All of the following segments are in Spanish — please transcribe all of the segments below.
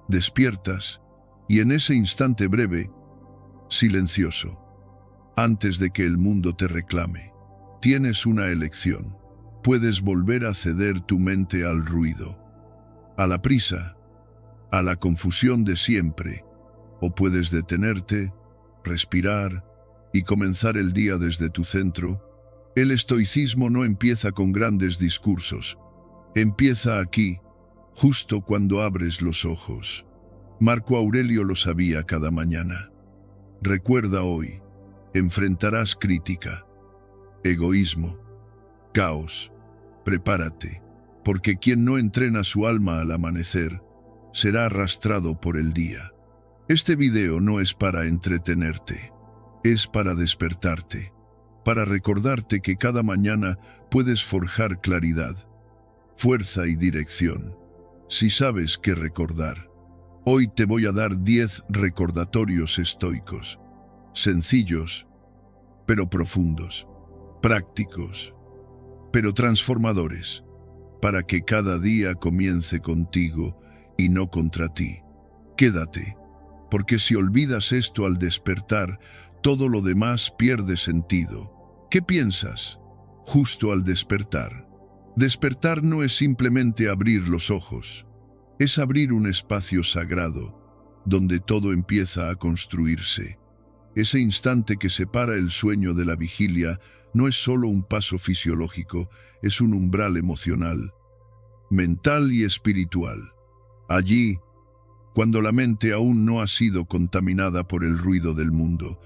Despiertas, y en ese instante breve, silencioso, antes de que el mundo te reclame, tienes una elección. Puedes volver a ceder tu mente al ruido, a la prisa, a la confusión de siempre, o puedes detenerte, respirar y comenzar el día desde tu centro. El estoicismo no empieza con grandes discursos. Empieza aquí, justo cuando abres los ojos. Marco Aurelio lo sabía cada mañana. Recuerda hoy, enfrentarás crítica, egoísmo, caos. Prepárate, porque quien no entrena su alma al amanecer, será arrastrado por el día. Este video no es para entretenerte, es para despertarte, para recordarte que cada mañana puedes forjar claridad, fuerza y dirección, si sabes qué recordar. Hoy te voy a dar 10 recordatorios estoicos, sencillos, pero profundos, prácticos, pero transformadores, para que cada día comience contigo y no contra ti. Quédate, porque si olvidas esto al despertar, todo lo demás pierde sentido. ¿Qué piensas? Justo al despertar. Despertar no es simplemente abrir los ojos, es abrir un espacio sagrado, donde todo empieza a construirse. Ese instante que separa el sueño de la vigilia no es solo un paso fisiológico, es un umbral emocional, mental y espiritual. Allí, cuando la mente aún no ha sido contaminada por el ruido del mundo,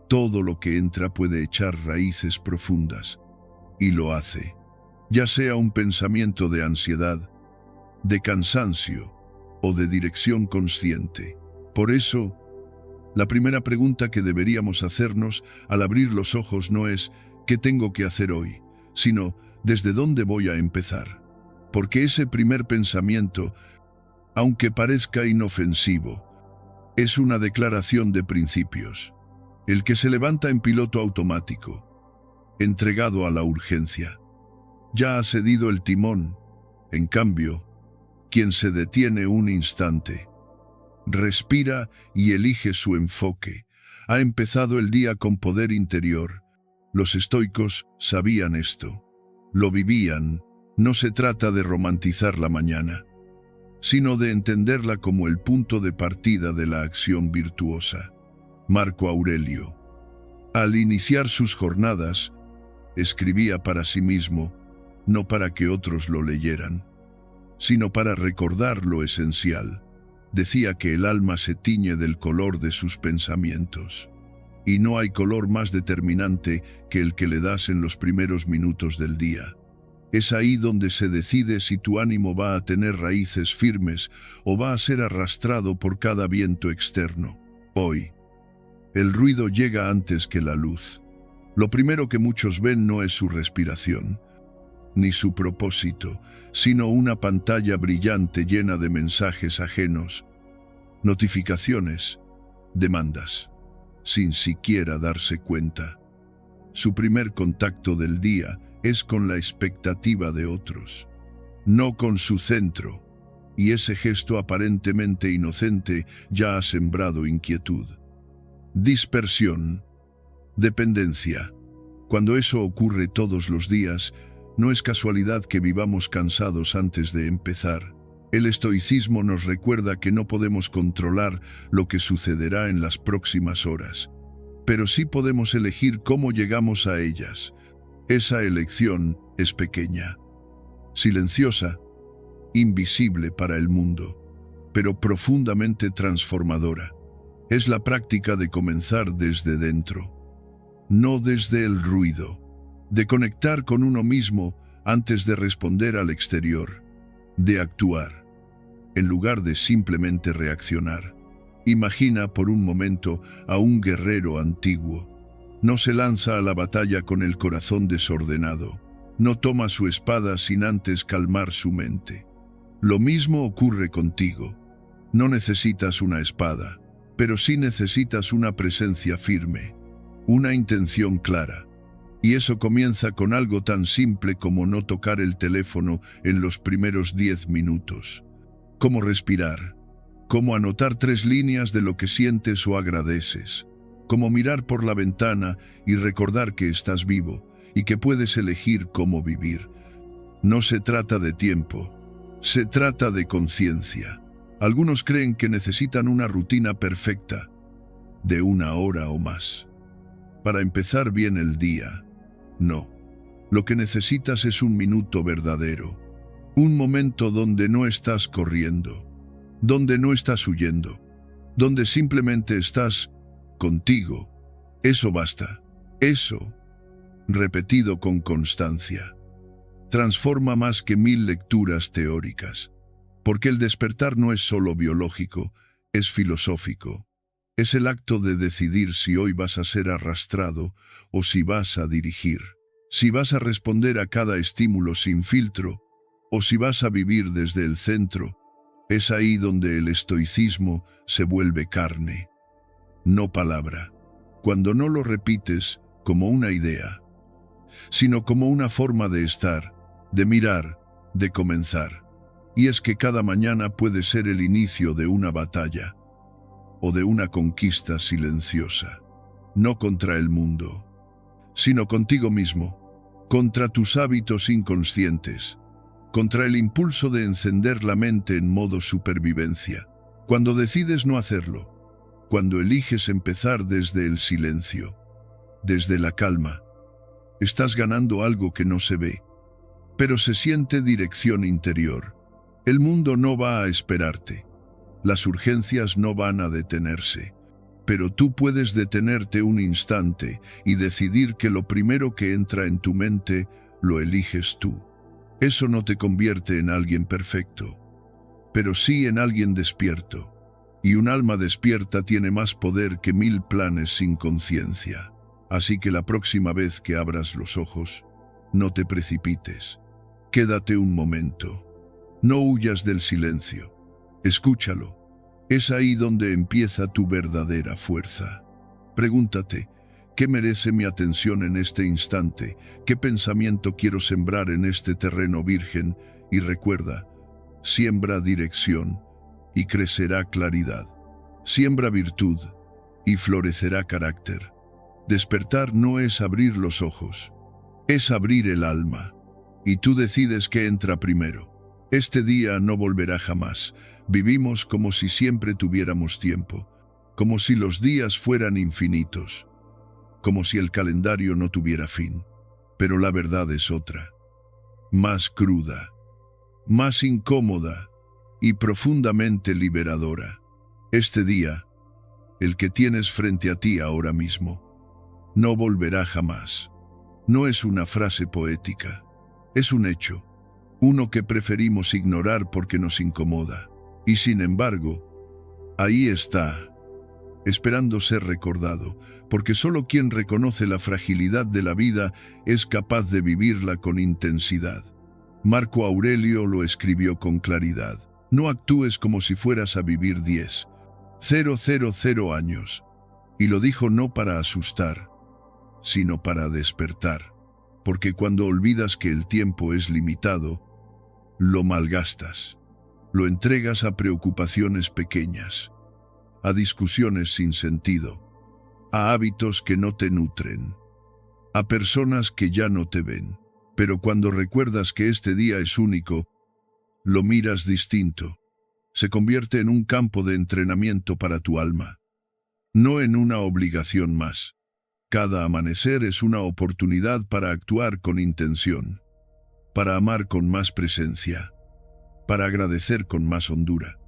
todo lo que entra puede echar raíces profundas, y lo hace, ya sea un pensamiento de ansiedad, de cansancio o de dirección consciente. Por eso, la primera pregunta que deberíamos hacernos al abrir los ojos no es ¿qué tengo que hacer hoy?, sino ¿desde dónde voy a empezar? Porque ese primer pensamiento, aunque parezca inofensivo, es una declaración de principios. El que se levanta en piloto automático, entregado a la urgencia, ya ha cedido el timón. En cambio, quien se detiene un instante, respira y elige su enfoque, ha empezado el día con poder interior. Los estoicos sabían esto, lo vivían. No se trata de romantizar la mañana, sino de entenderla como el punto de partida de la acción virtuosa. Marco Aurelio, al iniciar sus jornadas, escribía para sí mismo, no para que otros lo leyeran, sino para recordar lo esencial. Decía que el alma se tiñe del color de sus pensamientos, y no hay color más determinante que el que le das en los primeros minutos del día. Es ahí donde se decide si tu ánimo va a tener raíces firmes o va a ser arrastrado por cada viento externo. Hoy, el ruido llega antes que la luz. Lo primero que muchos ven no es su respiración, ni su propósito, sino una pantalla brillante llena de mensajes ajenos, notificaciones, demandas, sin siquiera darse cuenta. Su primer contacto del día es con la expectativa de otros, no con su centro, y ese gesto aparentemente inocente ya ha sembrado inquietud, dispersión, dependencia. Cuando eso ocurre todos los días, no es casualidad que vivamos cansados antes de empezar. El estoicismo nos recuerda que no podemos controlar lo que sucederá en las próximas horas, pero sí podemos elegir cómo llegamos a ellas. Esa elección es pequeña, silenciosa, invisible para el mundo, pero profundamente transformadora. Es la práctica de comenzar desde dentro, no desde el ruido, de conectar con uno mismo antes de responder al exterior, de actuar, en lugar de simplemente reaccionar. Imagina por un momento a un guerrero antiguo. No se lanza a la batalla con el corazón desordenado, no toma su espada sin antes calmar su mente. Lo mismo ocurre contigo. No necesitas una espada, pero sí necesitas una presencia firme, una intención clara. Y eso comienza con algo tan simple como no tocar el teléfono en los primeros 10 minutos. Como respirar, como anotar 3 líneas de lo que sientes o agradeces, como mirar por la ventana y recordar que estás vivo y que puedes elegir cómo vivir. No se trata de tiempo, se trata de conciencia. Algunos creen que necesitan una rutina perfecta, de 1 hora o más, para empezar bien el día. No, lo que necesitas es un minuto verdadero, un momento donde no estás corriendo, donde no estás huyendo, donde simplemente estás contigo. Eso basta. Eso, repetido con constancia, transforma más que 1000 lecturas teóricas, porque el despertar no es solo biológico, es filosófico. Es el acto de decidir si hoy vas a ser arrastrado o si vas a dirigir, si vas a responder a cada estímulo sin filtro o si vas a vivir desde el centro. Es ahí donde el estoicismo se vuelve carne, no palabra, cuando no lo repites como una idea, sino como una forma de estar, de mirar, de comenzar. Y es que cada mañana puede ser el inicio de una batalla o de una conquista silenciosa, no contra el mundo, sino contigo mismo, contra tus hábitos inconscientes, contra el impulso de encender la mente en modo supervivencia. Cuando decides no hacerlo, cuando eliges empezar desde el silencio, desde la calma, estás ganando algo que no se ve, pero se siente dirección interior. El mundo no va a esperarte. Las urgencias no van a detenerse, pero tú puedes detenerte un instante y decidir que lo primero que entra en tu mente lo eliges tú. Eso no te convierte en alguien perfecto, pero sí en alguien despierto. Y un alma despierta tiene más poder que 1000 planes sin conciencia. Así que la próxima vez que abras los ojos, no te precipites. Quédate un momento. No huyas del silencio. Escúchalo. Es ahí donde empieza tu verdadera fuerza. Pregúntate, ¿qué merece mi atención en este instante? ¿Qué pensamiento quiero sembrar en este terreno virgen? Y recuerda, siembra dirección y crecerá claridad. Siembra virtud y florecerá carácter. Despertar no es abrir los ojos, es abrir el alma. Y tú decides qué entra primero. Este día no volverá jamás. Vivimos como si siempre tuviéramos tiempo, como si los días fueran infinitos, como si el calendario no tuviera fin. Pero la verdad es otra, más cruda, más incómoda y profundamente liberadora. Este día, el que tienes frente a ti ahora mismo, no volverá jamás. No es una frase poética, es un hecho, uno que preferimos ignorar porque nos incomoda. Y sin embargo, ahí está, esperando ser recordado, porque solo quien reconoce la fragilidad de la vida es capaz de vivirla con intensidad. Marco Aurelio lo escribió con claridad. No actúes como si fueras a vivir 10,000 años. Y lo dijo no para asustar, sino para despertar. Porque cuando olvidas que el tiempo es limitado, lo malgastas. Lo entregas a preocupaciones pequeñas, a discusiones sin sentido, a hábitos que no te nutren, a personas que ya no te ven. Pero cuando recuerdas que este día es único, lo miras distinto. Se convierte en un campo de entrenamiento para tu alma, no en una obligación más. Cada amanecer es una oportunidad para actuar con intención, para amar con más presencia, para agradecer con más hondura.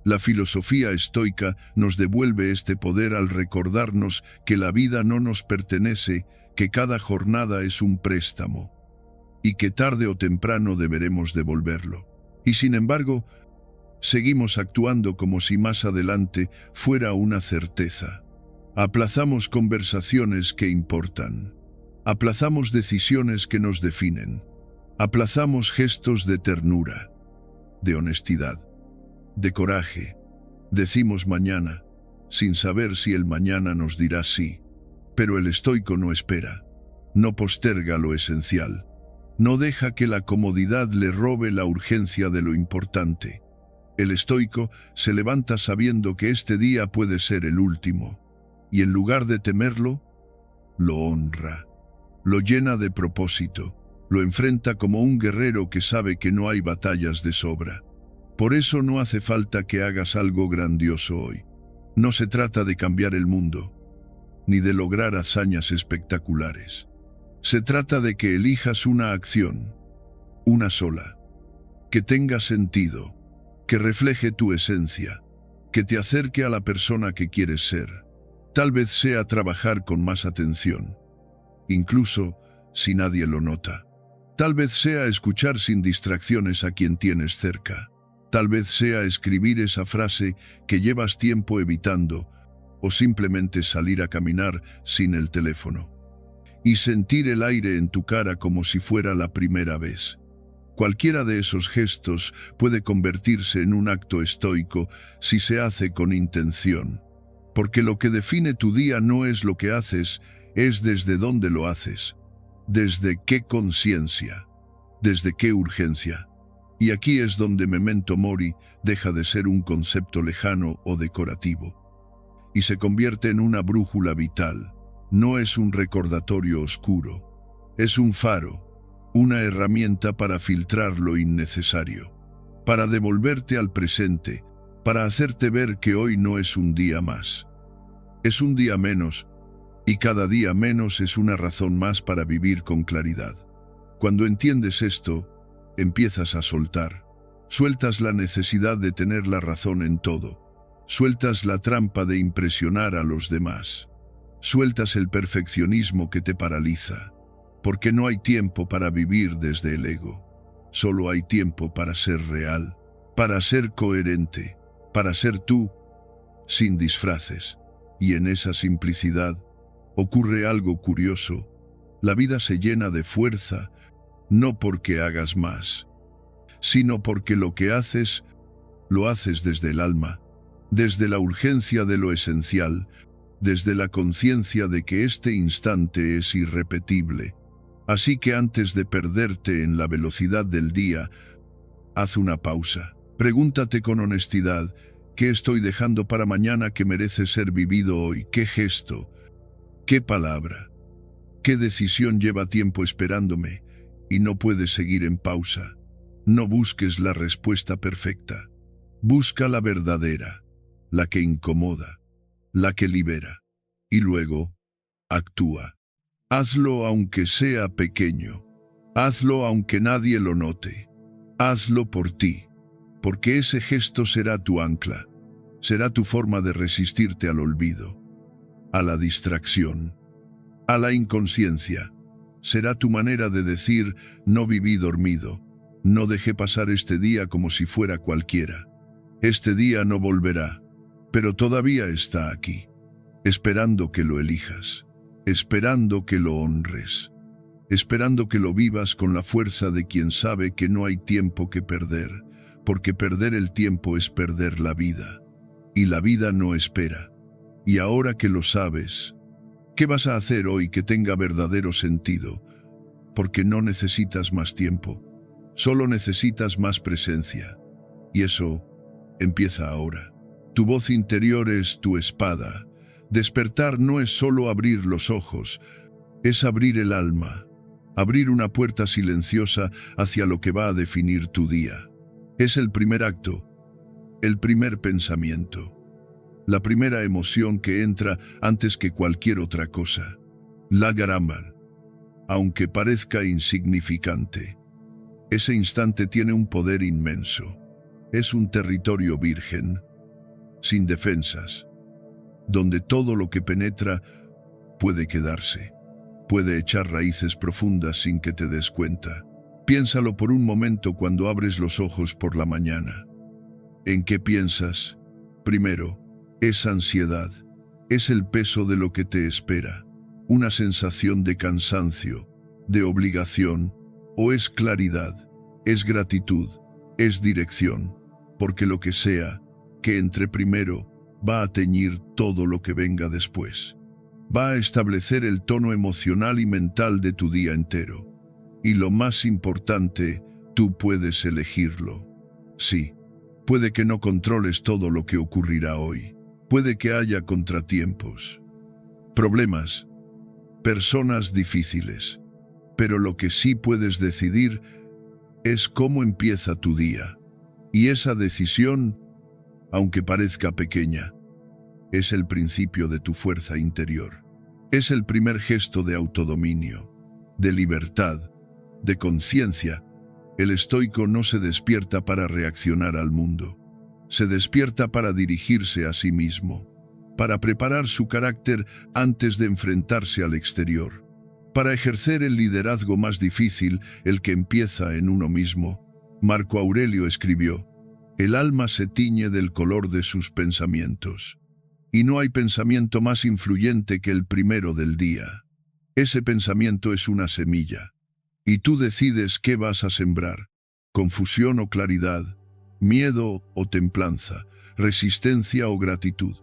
La filosofía estoica nos devuelve este poder al recordarnos que la vida no nos pertenece, que cada jornada es un préstamo, y que tarde o temprano deberemos devolverlo. Y sin embargo, seguimos actuando como si más adelante fuera una certeza. Aplazamos conversaciones que importan. Aplazamos decisiones que nos definen. Aplazamos gestos de ternura, de honestidad, de coraje. Decimos mañana, sin saber si el mañana nos dirá sí. Pero el estoico no espera, no posterga lo esencial, no deja que la comodidad le robe la urgencia de lo importante. El estoico se levanta sabiendo que este día puede ser el último, y en lugar de temerlo, lo honra, lo llena de propósito, lo enfrenta como un guerrero que sabe que no hay batallas de sobra. Por eso no hace falta que hagas algo grandioso hoy. No se trata de cambiar el mundo, ni de lograr hazañas espectaculares. Se trata de que elijas una acción, una sola, que tenga sentido, que refleje tu esencia, que te acerque a la persona que quieres ser. Tal vez sea trabajar con más atención, incluso si nadie lo nota. Tal vez sea escuchar sin distracciones a quien tienes cerca. Tal vez sea escribir esa frase que llevas tiempo evitando, o simplemente salir a caminar sin el teléfono y sentir el aire en tu cara como si fuera la primera vez. Cualquiera de esos gestos puede convertirse en un acto estoico si se hace con intención, porque lo que define tu día no es lo que haces, es desde dónde lo haces, desde qué conciencia, desde qué urgencia. Y aquí es donde Memento Mori deja de ser un concepto lejano o decorativo, y se convierte en una brújula vital. No es un recordatorio oscuro, es un faro, una herramienta para filtrar lo innecesario, para devolverte al presente, para hacerte ver que hoy no es un día más. Es un día menos, y cada día menos es una razón más para vivir con claridad. Cuando entiendes esto, empiezas a soltar. Sueltas la necesidad de tener la razón en todo. Sueltas la trampa de impresionar a los demás. Sueltas el perfeccionismo que te paraliza. Porque no hay tiempo para vivir desde el ego. Solo hay tiempo para ser real, para ser coherente, para ser tú, sin disfraces. Y en esa simplicidad ocurre algo curioso. La vida se llena de fuerza, no porque hagas más, sino porque lo que haces, lo haces desde el alma, desde la urgencia de lo esencial, desde la conciencia de que este instante es irrepetible. Así que antes de perderte en la velocidad del día, haz una pausa. Pregúntate con honestidad, ¿qué estoy dejando para mañana que merece ser vivido hoy? ¿Qué gesto? ¿Qué palabra? ¿Qué decisión lleva tiempo esperándome y no puede seguir en pausa? No busques la respuesta perfecta. Busca la verdadera, la que incomoda, la que libera. Y luego, actúa. Hazlo aunque sea pequeño. Hazlo aunque nadie lo note. Hazlo por ti, porque ese gesto será tu ancla. Será tu forma de resistirte al olvido, a la distracción, a la inconsciencia. Será tu manera de decir, no viví dormido, no dejé pasar este día como si fuera cualquiera. Este día no volverá, pero todavía está aquí, esperando que lo elijas, esperando que lo honres, esperando que lo vivas con la fuerza de quien sabe que no hay tiempo que perder, porque perder el tiempo es perder la vida, y la vida no espera. Y ahora que lo sabes, ¿qué vas a hacer hoy que tenga verdadero sentido? Porque no necesitas más tiempo, solo necesitas más presencia. Y eso empieza ahora. Tu voz interior es tu espada. Despertar no es solo abrir los ojos, es abrir el alma, abrir una puerta silenciosa hacia lo que va a definir tu día. Es el primer acto, el primer pensamiento, la primera emoción que entra antes que cualquier otra cosa. La Garamal, aunque parezca insignificante, ese instante tiene un poder inmenso. Es un territorio virgen, sin defensas, donde todo lo que penetra puede quedarse, puede echar raíces profundas sin que te des cuenta. Piénsalo por un momento cuando abres los ojos por la mañana. ¿En qué piensas? Primero, es ansiedad, es el peso de lo que te espera, una sensación de cansancio, de obligación, o es claridad, es gratitud, es dirección, porque lo que sea que entre primero va a teñir todo lo que venga después. Va a establecer el tono emocional y mental de tu día entero. Y lo más importante, tú puedes elegirlo. Sí, Puede que no controles todo lo que ocurrirá hoy. Puede que haya contratiempos, problemas, personas difíciles. Pero lo que sí puedes decidir es cómo empieza tu día. Y esa decisión, aunque parezca pequeña, es el principio de tu fuerza interior. Es el primer gesto de autodominio, de libertad, de conciencia. El estoico no se despierta para reaccionar al mundo. Se despierta para dirigirse a sí mismo, para preparar su carácter antes de enfrentarse al exterior, para ejercer el liderazgo más difícil, el que empieza en uno mismo. Marco Aurelio escribió: «El alma se tiñe del color de sus pensamientos, y no hay pensamiento más influyente que el primero del día. Ese pensamiento es una semilla, y tú decides qué vas a sembrar: confusión o claridad, miedo o templanza, resistencia o gratitud.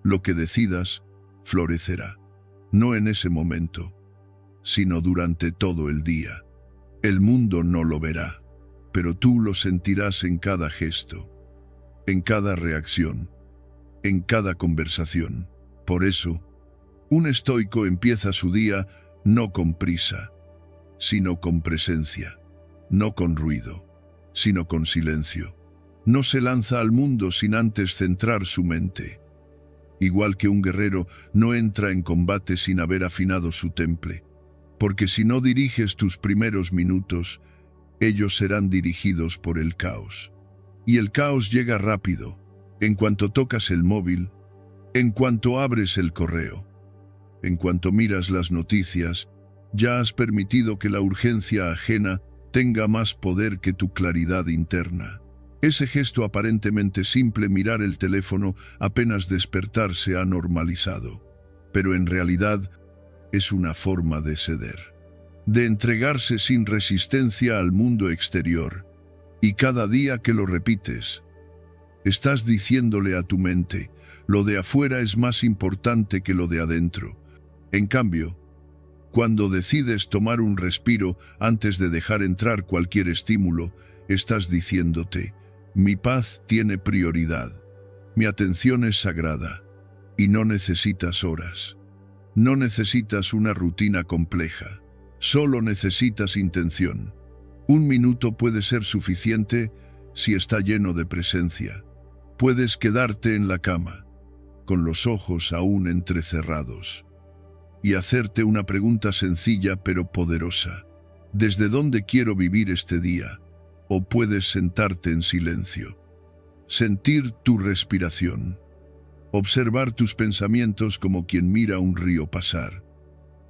Lo que decidas, florecerá, no en ese momento, sino durante todo el día. El mundo no lo verá, pero tú lo sentirás en cada gesto, en cada reacción, en cada conversación. Por eso, un estoico empieza su día no con prisa, sino con presencia, no con ruido, sino con silencio. No se lanza al mundo sin antes centrar su mente. Igual que un guerrero no entra en combate sin haber afinado su temple, porque si no diriges tus primeros minutos, ellos serán dirigidos por el caos. Y el caos llega rápido, en cuanto tocas el móvil, en cuanto abres el correo, en cuanto miras las noticias. Ya has permitido que la urgencia ajena tenga más poder que tu claridad interna. Ese gesto aparentemente simple, mirar el teléfono apenas despertar, se ha normalizado, pero en realidad es una forma de ceder, de entregarse sin resistencia al mundo exterior. Y cada día que lo repites, estás diciéndole a tu mente: lo de afuera es más importante que lo de adentro. En cambio, cuando decides tomar un respiro antes de dejar entrar cualquier estímulo, estás diciéndote: mi paz tiene prioridad, mi atención es sagrada. Y no necesitas horas, no necesitas una rutina compleja, solo necesitas intención. Un minuto puede ser suficiente si está lleno de presencia. Puedes quedarte en la cama, con los ojos aún entrecerrados, y hacerte una pregunta sencilla pero poderosa: ¿desde dónde quiero vivir este día? O puedes sentarte en silencio, sentir tu respiración, observar tus pensamientos como quien mira un río pasar,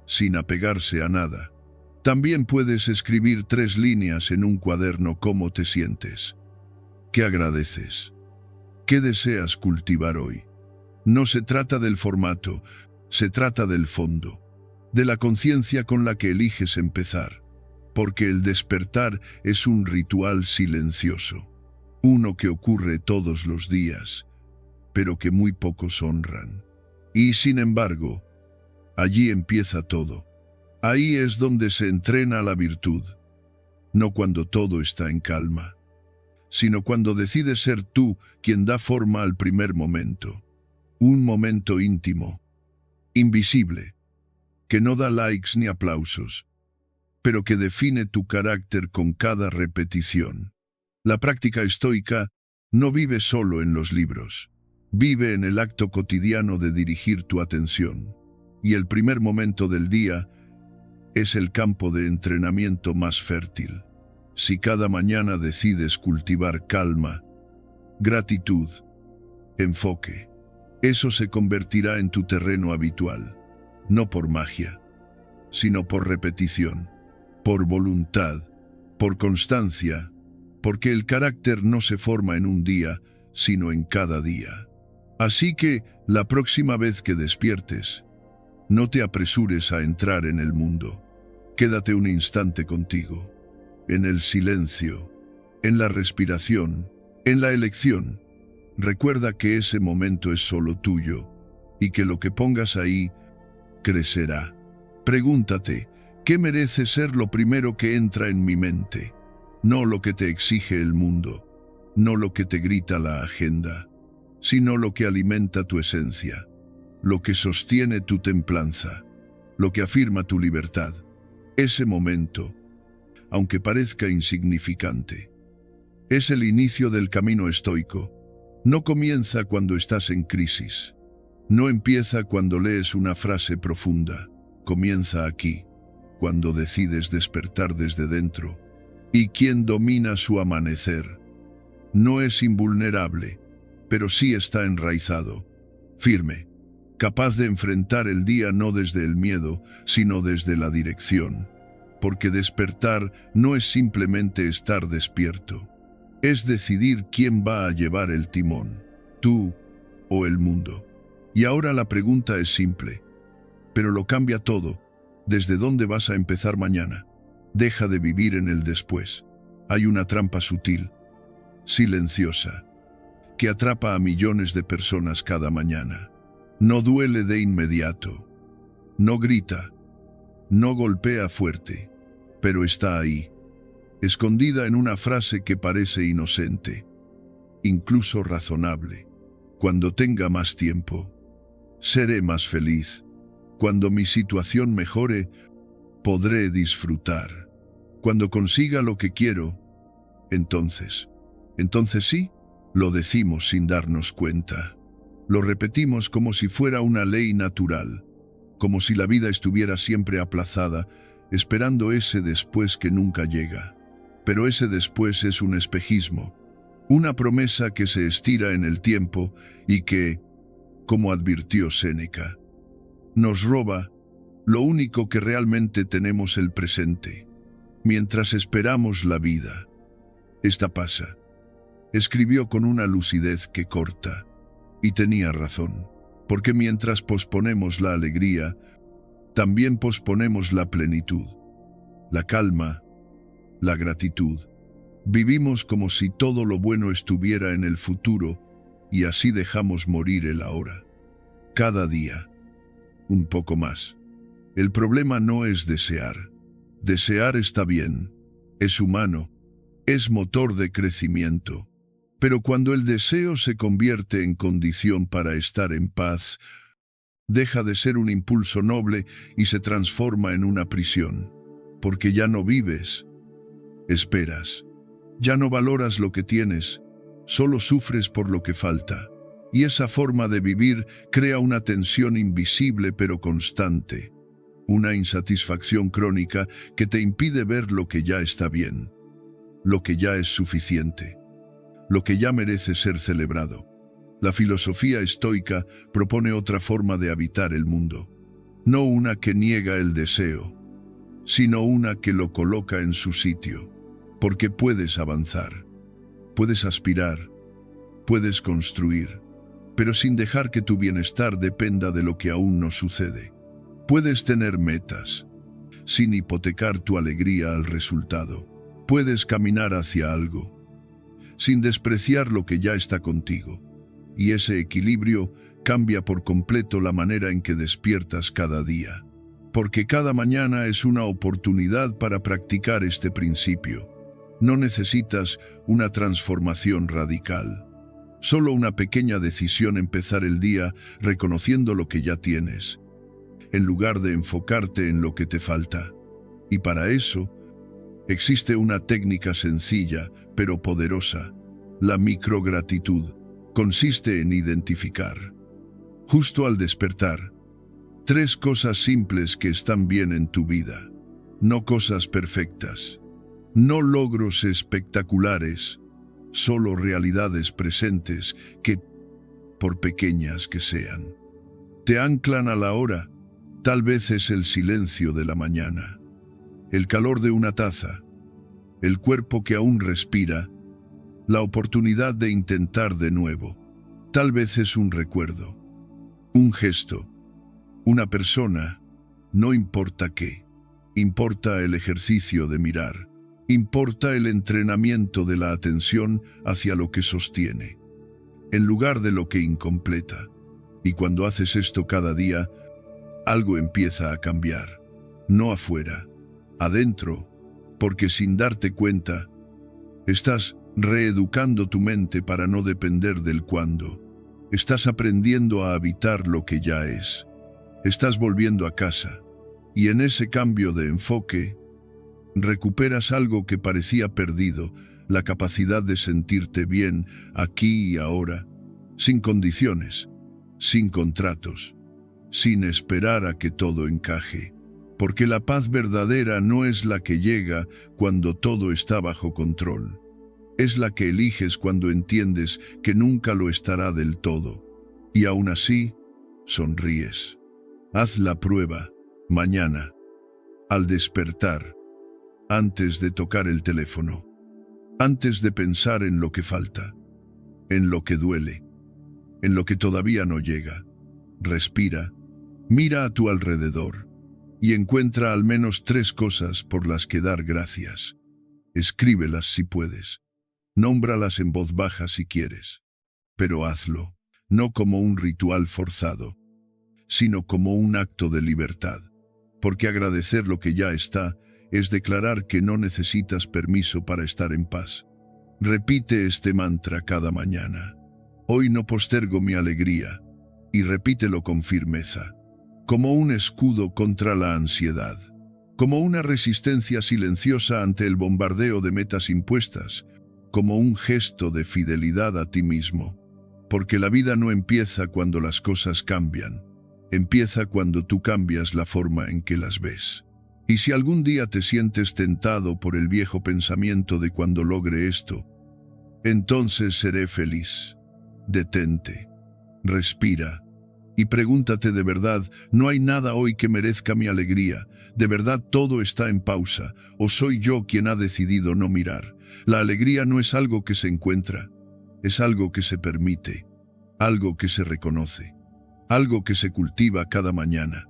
sin apegarse a nada. También puedes escribir 3 líneas en un cuaderno: cómo te sientes, qué agradeces, qué deseas cultivar hoy. No se trata del formato, se trata del fondo, de la conciencia con la que eliges empezar, porque el despertar es un ritual silencioso, uno que ocurre todos los días, pero que muy pocos honran. Y sin embargo, allí empieza todo. Ahí es donde se entrena la virtud, no cuando todo está en calma, sino cuando decides ser tú quien da forma al primer momento, un momento íntimo, invisible, que no da likes ni aplausos, pero que define tu carácter con cada repetición. La práctica estoica no vive solo en los libros, vive en el acto cotidiano de dirigir tu atención. Y el primer momento del día es el campo de entrenamiento más fértil. Si cada mañana decides cultivar calma, gratitud, enfoque, eso se convertirá en tu terreno habitual, no por magia, sino por repetición, por voluntad, por constancia, porque el carácter no se forma en un día, sino en cada día. Así que, la próxima vez que despiertes, no te apresures a entrar en el mundo. Quédate un instante contigo, en el silencio, en la respiración, en la elección. Recuerda que ese momento es solo tuyo, y que lo que pongas ahí crecerá. Pregúntate: ¿qué merece ser lo primero que entra en mi mente? No lo que te exige el mundo, no lo que te grita la agenda, sino lo que alimenta tu esencia, lo que sostiene tu templanza, lo que afirma tu libertad. Ese momento, aunque parezca insignificante, es el inicio del camino estoico. No comienza cuando estás en crisis. No empieza cuando lees una frase profunda. Comienza aquí, cuando decides despertar desde dentro. Y quien domina su amanecer no es invulnerable, pero sí está enraizado, firme, capaz de enfrentar el día no desde el miedo, sino desde la dirección. Porque despertar no es simplemente estar despierto. Es decidir quién va a llevar el timón, tú o el mundo. Y ahora la pregunta es simple, pero lo cambia todo. ¿Desde dónde vas a empezar mañana? Deja de vivir en el después. Hay una trampa sutil, silenciosa, que atrapa a millones de personas cada mañana. No duele de inmediato, no grita, no golpea fuerte, pero está ahí, escondida en una frase que parece inocente, incluso razonable. Cuando tenga más tiempo, seré más feliz. Cuando mi situación mejore, podré disfrutar. Cuando consiga lo que quiero, entonces sí, lo decimos sin darnos cuenta. Lo repetimos como si fuera una ley natural, como si la vida estuviera siempre aplazada, esperando ese después que nunca llega. Pero ese después es un espejismo, una promesa que se estira en el tiempo y que, como advirtió Séneca, nos roba lo único que realmente tenemos: el presente. Mientras esperamos la vida, esta pasa. Escribió con una lucidez que corta, y tenía razón, porque mientras posponemos la alegría, también posponemos la plenitud, la calma, la gratitud. Vivimos como si todo lo bueno estuviera en el futuro y así dejamos morir el ahora. Cada día, un poco más. El problema no es desear. Desear está bien, es humano, es motor de crecimiento. Pero cuando el deseo se convierte en condición para estar en paz, deja de ser un impulso noble y se transforma en una prisión. Porque ya no vives, esperas. Ya no valoras lo que tienes, solo sufres por lo que falta. Y esa forma de vivir crea una tensión invisible pero constante. Una insatisfacción crónica que te impide ver lo que ya está bien, lo que ya es suficiente, lo que ya merece ser celebrado. La filosofía estoica propone otra forma de habitar el mundo, no una que niega el deseo, sino una que lo coloca en su sitio, porque puedes avanzar, puedes aspirar, puedes construir, pero sin dejar que tu bienestar dependa de lo que aún no sucede. Puedes tener metas, sin hipotecar tu alegría al resultado. Puedes caminar hacia algo, sin despreciar lo que ya está contigo. Y ese equilibrio cambia por completo la manera en que despiertas cada día. Porque cada mañana es una oportunidad para practicar este principio. No necesitas una transformación radical. Solo una pequeña decisión: empezar el día reconociendo lo que ya tienes, en lugar de enfocarte en lo que te falta. Y para eso, existe una técnica sencilla, pero poderosa. La microgratitud consiste en identificar, justo al despertar, 3 cosas simples que están bien en tu vida. No cosas perfectas, no logros espectaculares, solo realidades presentes que, por pequeñas que sean, te anclan a la hora. Tal vez es el silencio de la mañana, el calor de una taza, el cuerpo que aún respira, la oportunidad de intentar de nuevo. Tal vez es un recuerdo, un gesto, una persona, no importa qué. Importa el ejercicio de mirar, importa el entrenamiento de la atención hacia lo que sostiene, en lugar de lo que incompleta. Y cuando haces esto cada día, algo empieza a cambiar, no afuera, adentro, porque sin darte cuenta, estás reeducando tu mente para no depender del cuándo. Estás aprendiendo a habitar lo que ya es. Estás volviendo a casa, y en ese cambio de enfoque, recuperas algo que parecía perdido, la capacidad de sentirte bien aquí y ahora, sin condiciones, sin contratos, sin esperar a que todo encaje. Porque la paz verdadera no es la que llega cuando todo está bajo control. Es la que eliges cuando entiendes que nunca lo estará del todo. Y aún así, sonríes. Haz la prueba, mañana, al despertar, antes de tocar el teléfono, antes de pensar en lo que falta, en lo que duele, en lo que todavía no llega. Respira, mira a tu alrededor y encuentra al menos 3 cosas por las que dar gracias. Escríbelas si puedes. Nómbralas en voz baja si quieres. Pero hazlo, no como un ritual forzado, sino como un acto de libertad. Porque agradecer lo que ya está es declarar que no necesitas permiso para estar en paz. Repite este mantra cada mañana. Hoy no postergo mi alegría, y repítelo con firmeza, como un escudo contra la ansiedad, como una resistencia silenciosa ante el bombardeo de metas impuestas, como un gesto de fidelidad a ti mismo. Porque la vida no empieza cuando las cosas cambian, empieza cuando tú cambias la forma en que las ves. Y si algún día te sientes tentado por el viejo pensamiento de cuando logre esto, entonces seré feliz. Detente, respira y pregúntate de verdad, ¿no hay nada hoy que merezca mi alegría? ¿De verdad todo está en pausa? ¿O soy yo quien ha decidido no mirar? La alegría no es algo que se encuentra, es algo que se permite, algo que se reconoce, algo que se cultiva cada mañana,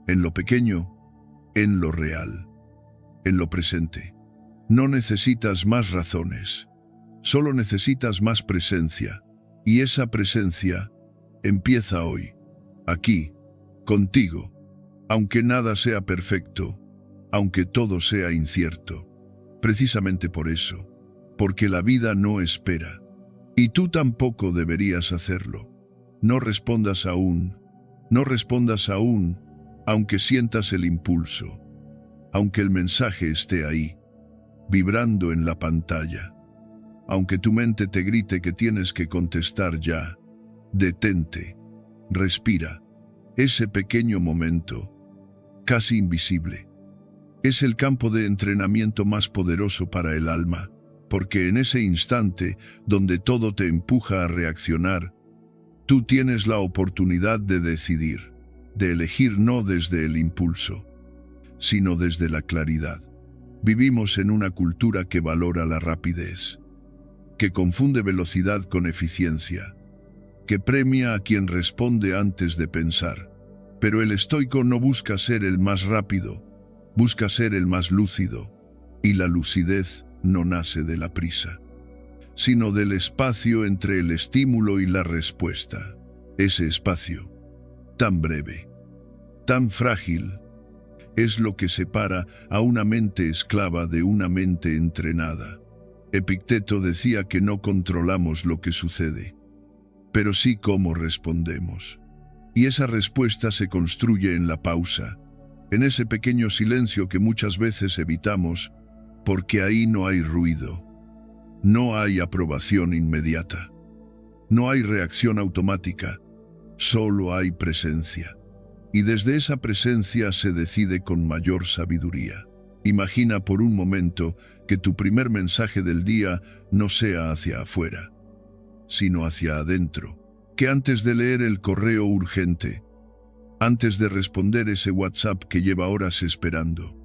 en lo pequeño, en lo real, en lo presente. No necesitas más razones, solo necesitas más presencia, y esa presencia empieza hoy, aquí, contigo, aunque nada sea perfecto, aunque todo sea incierto. Precisamente por eso, porque la vida no espera, y tú tampoco deberías hacerlo. No respondas aún, aunque sientas el impulso, aunque el mensaje esté ahí, vibrando en la pantalla, aunque tu mente te grite que tienes que contestar ya. Detente, respira. Ese pequeño momento, casi invisible, es el campo de entrenamiento más poderoso para el alma, porque en ese instante, donde todo te empuja a reaccionar, tú tienes la oportunidad de decidir, de elegir no desde el impulso, sino desde la claridad. Vivimos en una cultura que valora la rapidez, que confunde velocidad con eficiencia, que premia a quien responde antes de pensar. Pero el estoico no busca ser el más rápido, busca ser el más lúcido, y la lucidez no nace de la prisa, sino del espacio entre el estímulo y la respuesta. Ese espacio, tan breve, tan frágil, es lo que separa a una mente esclava de una mente entrenada. Epicteto decía que no controlamos lo que sucede, pero sí cómo respondemos. Y esa respuesta se construye en la pausa, en ese pequeño silencio que muchas veces evitamos, porque ahí no hay ruido, no hay aprobación inmediata, no hay reacción automática, solo hay presencia. Y desde esa presencia se decide con mayor sabiduría. Imagina por un momento que tu primer mensaje del día no sea hacia afuera, sino hacia adentro. Que antes de leer el correo urgente, antes de responder ese WhatsApp que lleva horas esperando,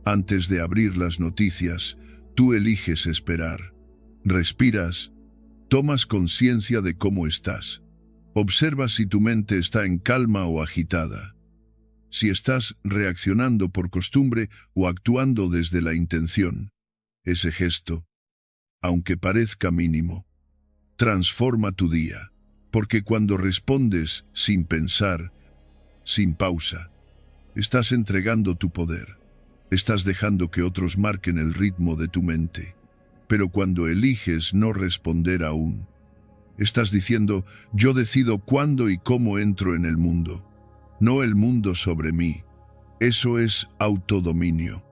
antes de abrir las noticias, tú eliges esperar. Respiras, tomas conciencia de cómo estás. Observa si tu mente está en calma o agitada, si estás reaccionando por costumbre o actuando desde la intención. Ese gesto, aunque parezca mínimo, transforma tu día, porque cuando respondes sin pensar, sin pausa, estás entregando tu poder, estás dejando que otros marquen el ritmo de tu mente. Pero cuando eliges no responder aún, estás diciendo, yo decido cuándo y cómo entro en el mundo, no el mundo sobre mí. Eso es autodominio.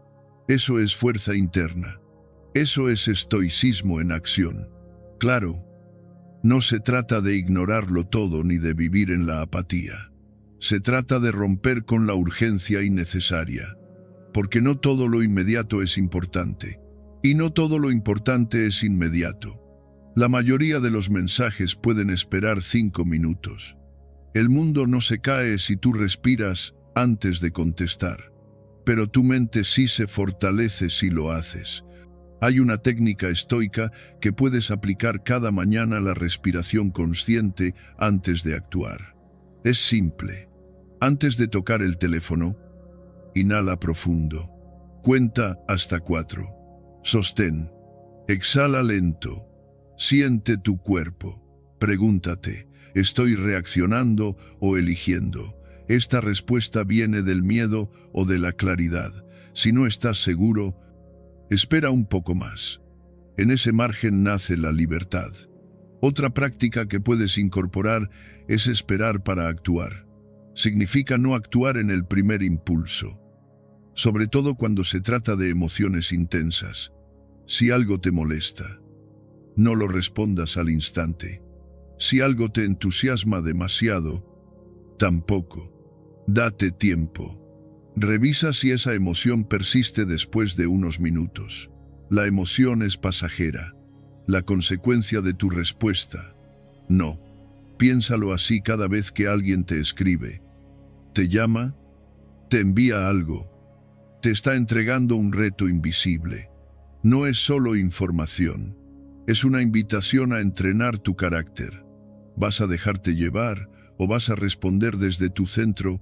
Eso es fuerza interna. Eso es estoicismo en acción. Claro, no se trata de ignorarlo todo ni de vivir en la apatía. Se trata de romper con la urgencia innecesaria, porque no todo lo inmediato es importante, y no todo lo importante es inmediato. La mayoría de los mensajes pueden esperar 5 minutos. El mundo no se cae si tú respiras antes de contestar, pero tu mente sí se fortalece si lo haces. Hay una técnica estoica que puedes aplicar cada mañana: la respiración consciente antes de actuar. Es simple. Antes de tocar el teléfono, inhala profundo. Cuenta hasta 4. Sostén. Exhala lento. Siente tu cuerpo. Pregúntate, ¿estoy reaccionando o eligiendo? Esta respuesta viene del miedo o de la claridad. Si no estás seguro, espera un poco más. En ese margen nace la libertad. Otra práctica que puedes incorporar es esperar para actuar. Significa no actuar en el primer impulso, sobre todo cuando se trata de emociones intensas. Si algo te molesta, no lo respondas al instante. Si algo te entusiasma demasiado, tampoco. Date tiempo. Revisa si esa emoción persiste después de unos minutos. La emoción es pasajera. La consecuencia de tu respuesta, no. Piénsalo así cada vez que alguien te escribe, te llama, te envía algo, te está entregando un reto invisible. No es solo información, es una invitación a entrenar tu carácter. ¿Vas a dejarte llevar o vas a responder desde tu centro?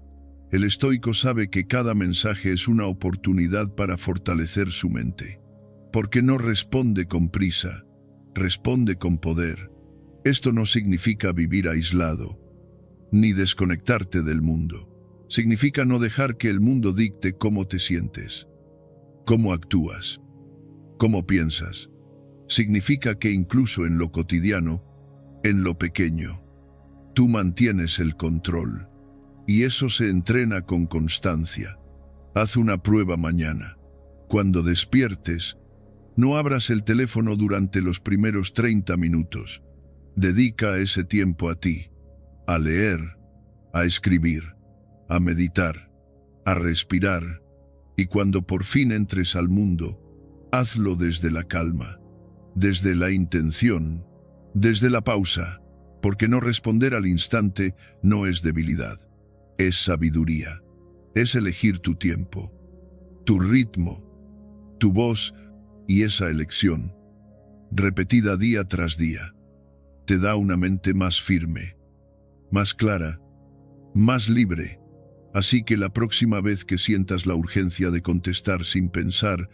El estoico sabe que cada mensaje es una oportunidad para fortalecer su mente. Porque no responde con prisa, responde con poder. Esto no significa vivir aislado, ni desconectarte del mundo. Significa no dejar que el mundo dicte cómo te sientes, cómo actúas, cómo piensas. Significa que incluso en lo cotidiano, en lo pequeño, tú mantienes el control. Y eso se entrena con constancia. Haz una prueba mañana. Cuando despiertes, no abras el teléfono durante los primeros 30 minutos. Dedica ese tiempo a ti, a leer, a escribir, a meditar, a respirar, y cuando por fin entres al mundo, hazlo desde la calma, desde la intención, desde la pausa, porque no responder al instante no es debilidad, es sabiduría, es elegir tu tiempo, tu ritmo, tu voz, y esa elección, repetida día tras día, te da una mente más firme, más clara, más libre. Así que la próxima vez que sientas la urgencia de contestar sin pensar,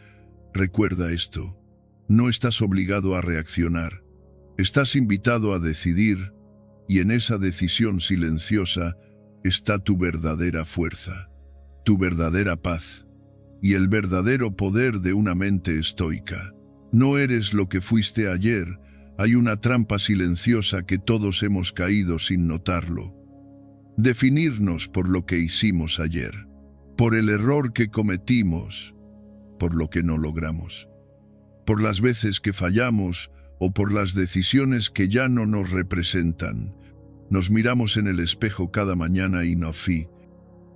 recuerda esto. No estás obligado a reaccionar. Estás invitado a decidir, y en esa decisión silenciosa está tu verdadera fuerza, tu verdadera paz, y el verdadero poder de una mente estoica. No eres lo que fuiste ayer. Hay una trampa silenciosa que todos hemos caído sin notarlo. Definirnos por lo que hicimos ayer, por el error que cometimos, por lo que no logramos, por las veces que fallamos o por las decisiones que ya no nos representan. Nos miramos en el espejo cada mañana y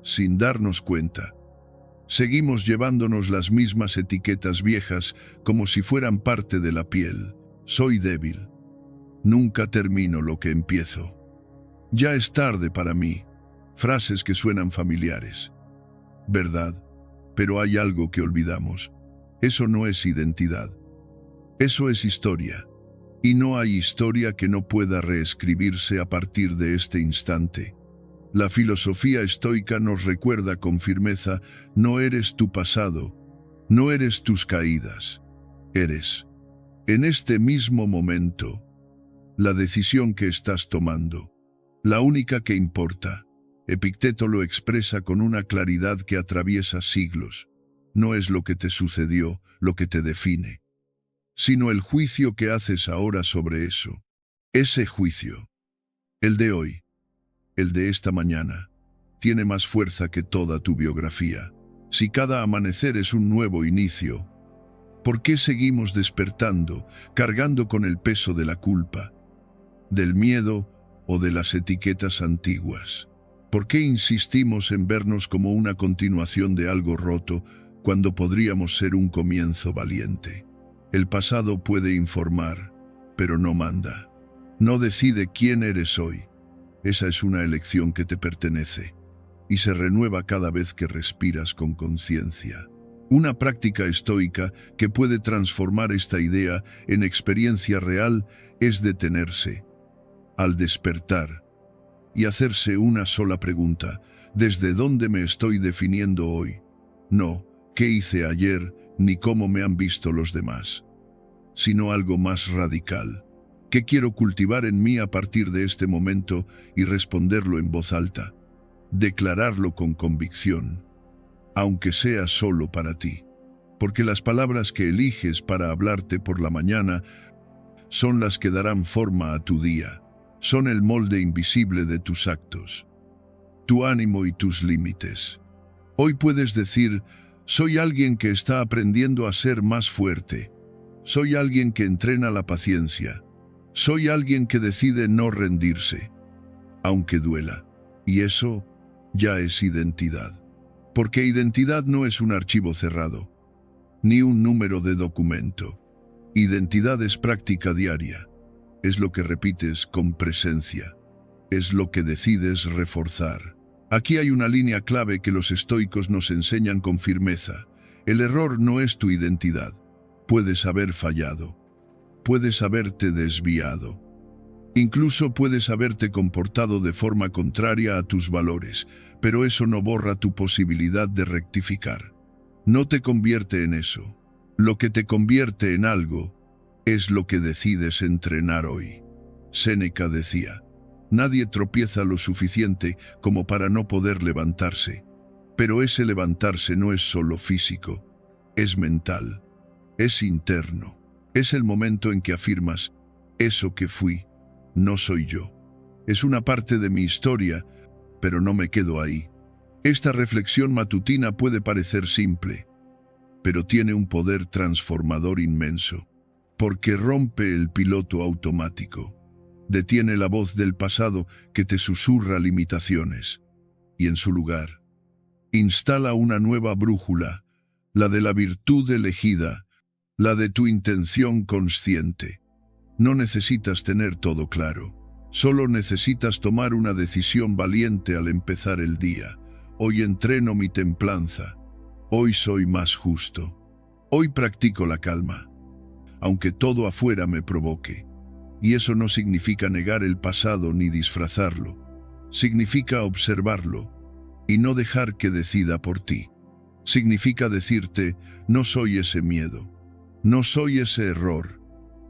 sin darnos cuenta, seguimos llevándonos las mismas etiquetas viejas como si fueran parte de la piel. Soy débil. Nunca termino lo que empiezo. Ya es tarde para mí. Frases que suenan familiares. ¿Verdad? Pero hay algo que olvidamos. Eso no es identidad. Eso es historia. Y no hay historia que no pueda reescribirse a partir de este instante. La filosofía estoica nos recuerda con firmeza: no eres tu pasado, no eres tus caídas. Eres, en este mismo momento, la decisión que estás tomando, la única que importa. Epicteto lo expresa con una claridad que atraviesa siglos. No es lo que te sucedió lo que te define. sino el juicio que haces ahora sobre eso. Ese juicio, el de hoy, el de esta mañana, tiene más fuerza que toda tu biografía. Si cada amanecer es un nuevo inicio, ¿por qué seguimos despertando, cargando con el peso de la culpa, del miedo o de las etiquetas antiguas? ¿Por qué insistimos en vernos como una continuación de algo roto cuando podríamos ser un comienzo valiente? El pasado puede informar, pero no manda. No decide quién eres hoy. Esa es una elección que te pertenece y se renueva cada vez que respiras con conciencia. Una práctica estoica que puede transformar esta idea en experiencia real es detenerse al despertar y hacerse una sola pregunta: ¿desde dónde me estoy definiendo hoy? No, ¿qué hice ayer? Ni cómo me han visto los demás, sino algo más radical. ¿Qué quiero cultivar en mí a partir de este momento? Y responderlo en voz alta, declararlo con convicción, aunque sea solo para ti. Porque las palabras que eliges para hablarte por la mañana son las que darán forma a tu día, son el molde invisible de tus actos, tu ánimo y tus límites. Hoy puedes decir: soy alguien que está aprendiendo a ser más fuerte. Soy alguien que entrena la paciencia. Soy alguien que decide no rendirse, aunque duela. Y eso ya es identidad. Porque identidad no es un archivo cerrado, ni un número de documento. Identidad es práctica diaria. Es lo que repites con presencia. Es lo que decides reforzar. Aquí hay una línea clave que los estoicos nos enseñan con firmeza. El error no es tu identidad. Puedes haber fallado. Puedes haberte desviado. Incluso puedes haberte comportado de forma contraria a tus valores, pero eso no borra tu posibilidad de rectificar. No te convierte en eso. Lo que te convierte en algo es lo que decides entrenar hoy. Séneca decía: nadie tropieza lo suficiente como para no poder levantarse. Pero ese levantarse no es solo físico, es mental, es interno. Es el momento en que afirmas: eso que fui, no soy yo. Es una parte de mi historia, pero no me quedo ahí. Esta reflexión matutina puede parecer simple, pero tiene un poder transformador inmenso, porque rompe el piloto automático, detiene la voz del pasado que te susurra limitaciones, y en su lugar, instala una nueva brújula, la de la virtud elegida, la de tu intención consciente. No necesitas tener todo claro, solo necesitas tomar una decisión valiente al empezar el día. Hoy entreno mi templanza, hoy soy más justo, hoy practico la calma, aunque todo afuera me provoque. Y eso no significa negar el pasado ni disfrazarlo, significa observarlo y no dejar que decida por ti. Significa decirte: no soy ese miedo, no soy ese error,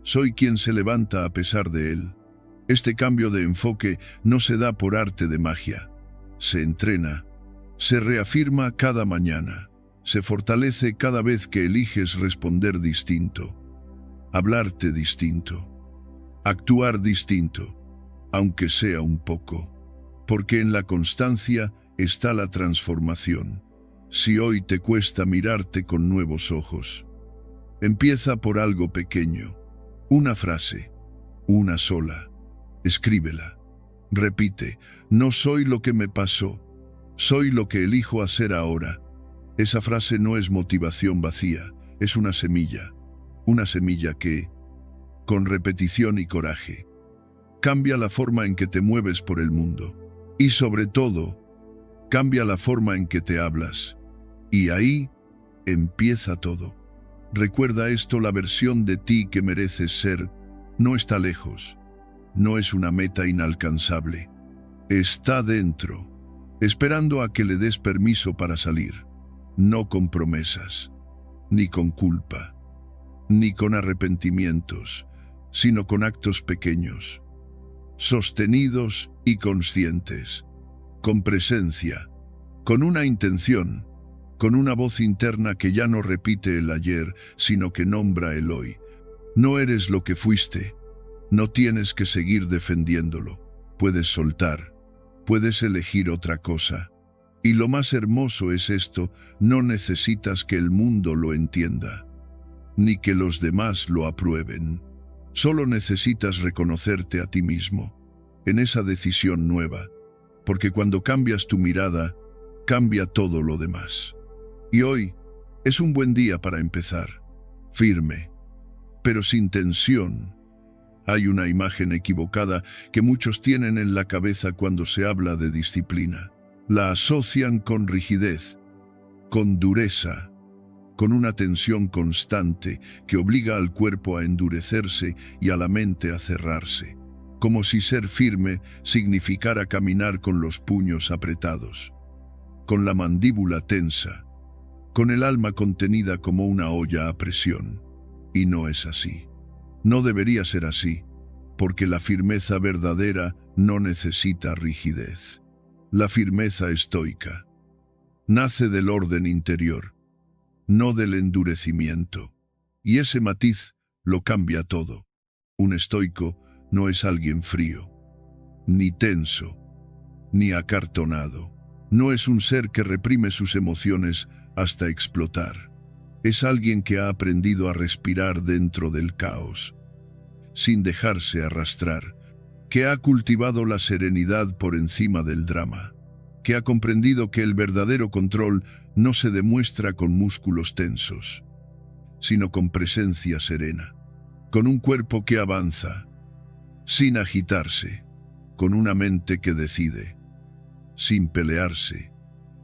soy quien se levanta a pesar de él. Este cambio de enfoque no se da por arte de magia, se entrena, se reafirma cada mañana, se fortalece cada vez que eliges responder distinto, hablarte distinto, actuar distinto, aunque sea un poco, porque en la constancia está la transformación. Si hoy te cuesta mirarte con nuevos ojos, empieza por algo pequeño, una frase, una sola, escríbela, repite: no soy lo que me pasó, soy lo que elijo hacer ahora. Esa frase no es motivación vacía, es una semilla que, con repetición y coraje, cambia la forma en que te mueves por el mundo. Y sobre todo, cambia la forma en que te hablas. Y ahí empieza todo. Recuerda esto: la versión de ti que mereces ser no está lejos, no es una meta inalcanzable. Está dentro, esperando a que le des permiso para salir. No con promesas, ni con culpa, ni con arrepentimientos, sino con actos pequeños, sostenidos y conscientes, con presencia, con una intención, con una voz interna que ya no repite el ayer, sino que nombra el hoy. No eres lo que fuiste. No tienes que seguir defendiéndolo. Puedes soltar. Puedes elegir otra cosa. Y lo más hermoso es esto: no necesitas que el mundo lo entienda, ni que los demás lo aprueben. Solo necesitas reconocerte a ti mismo, en esa decisión nueva, porque cuando cambias tu mirada, cambia todo lo demás. Y hoy es un buen día para empezar, firme, pero sin tensión. Hay una imagen equivocada que muchos tienen en la cabeza cuando se habla de disciplina. La asocian con rigidez, con dureza, con una tensión constante que obliga al cuerpo a endurecerse y a la mente a cerrarse, como si ser firme significara caminar con los puños apretados, con la mandíbula tensa, con el alma contenida como una olla a presión. Y no es así. No debería ser así, porque la firmeza verdadera no necesita rigidez. La firmeza estoica nace del orden interior, no del endurecimiento. Y ese matiz lo cambia todo. Un estoico no es alguien frío, ni tenso, ni acartonado. No es un ser que reprime sus emociones hasta explotar. Es alguien que ha aprendido a respirar dentro del caos, sin dejarse arrastrar, que ha cultivado la serenidad por encima del drama, que ha comprendido que el verdadero control no se demuestra con músculos tensos, sino con presencia serena, con un cuerpo que avanza, sin agitarse, con una mente que decide, sin pelearse.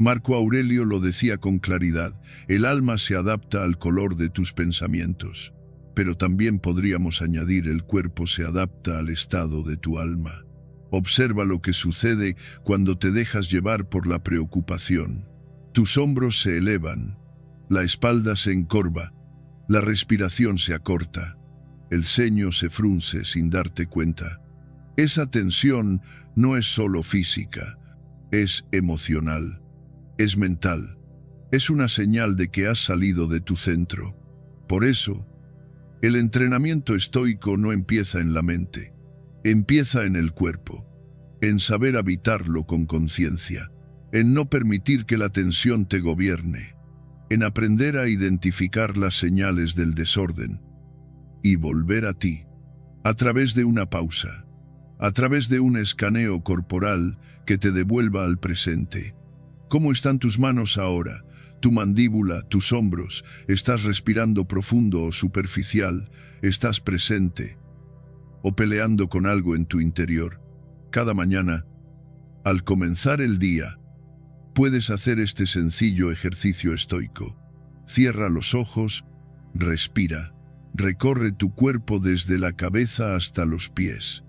Marco Aurelio lo decía con claridad: el alma se adapta al color de tus pensamientos, pero también podríamos añadir: el cuerpo se adapta al estado de tu alma. Observa lo que sucede cuando te dejas llevar por la preocupación. Tus hombros se elevan, la espalda se encorva, la respiración se acorta, el ceño se frunce sin darte cuenta. Esa tensión no es solo física, es emocional, es mental, es una señal de que has salido de tu centro. Por eso, el entrenamiento estoico no empieza en la mente, empieza en el cuerpo, en saber habitarlo con conciencia, en no permitir que la tensión te gobierne, en aprender a identificar las señales del desorden y volver a ti, a través de una pausa, a través de un escaneo corporal que te devuelva al presente. ¿Cómo están tus manos ahora? Tu mandíbula, tus hombros. ¿Estás respirando profundo o superficial? ¿Estás presente o peleando con algo en tu interior? Cada mañana, al comenzar el día, puedes hacer este sencillo ejercicio estoico. Cierra los ojos, respira, recorre tu cuerpo desde la cabeza hasta los pies.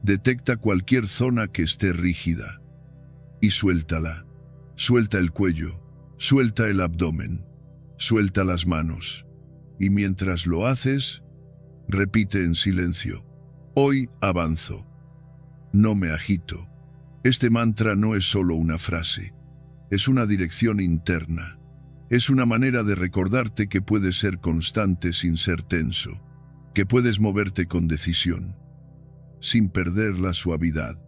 Detecta cualquier zona que esté rígida y suéltala. Suelta el cuello, suelta el abdomen, suelta las manos. Y mientras lo haces, repite en silencio: hoy avanzo, no me agito. Este mantra no es solo una frase, es una dirección interna. Es una manera de recordarte que puedes ser constante sin ser tenso, que puedes moverte con decisión, sin perder la suavidad.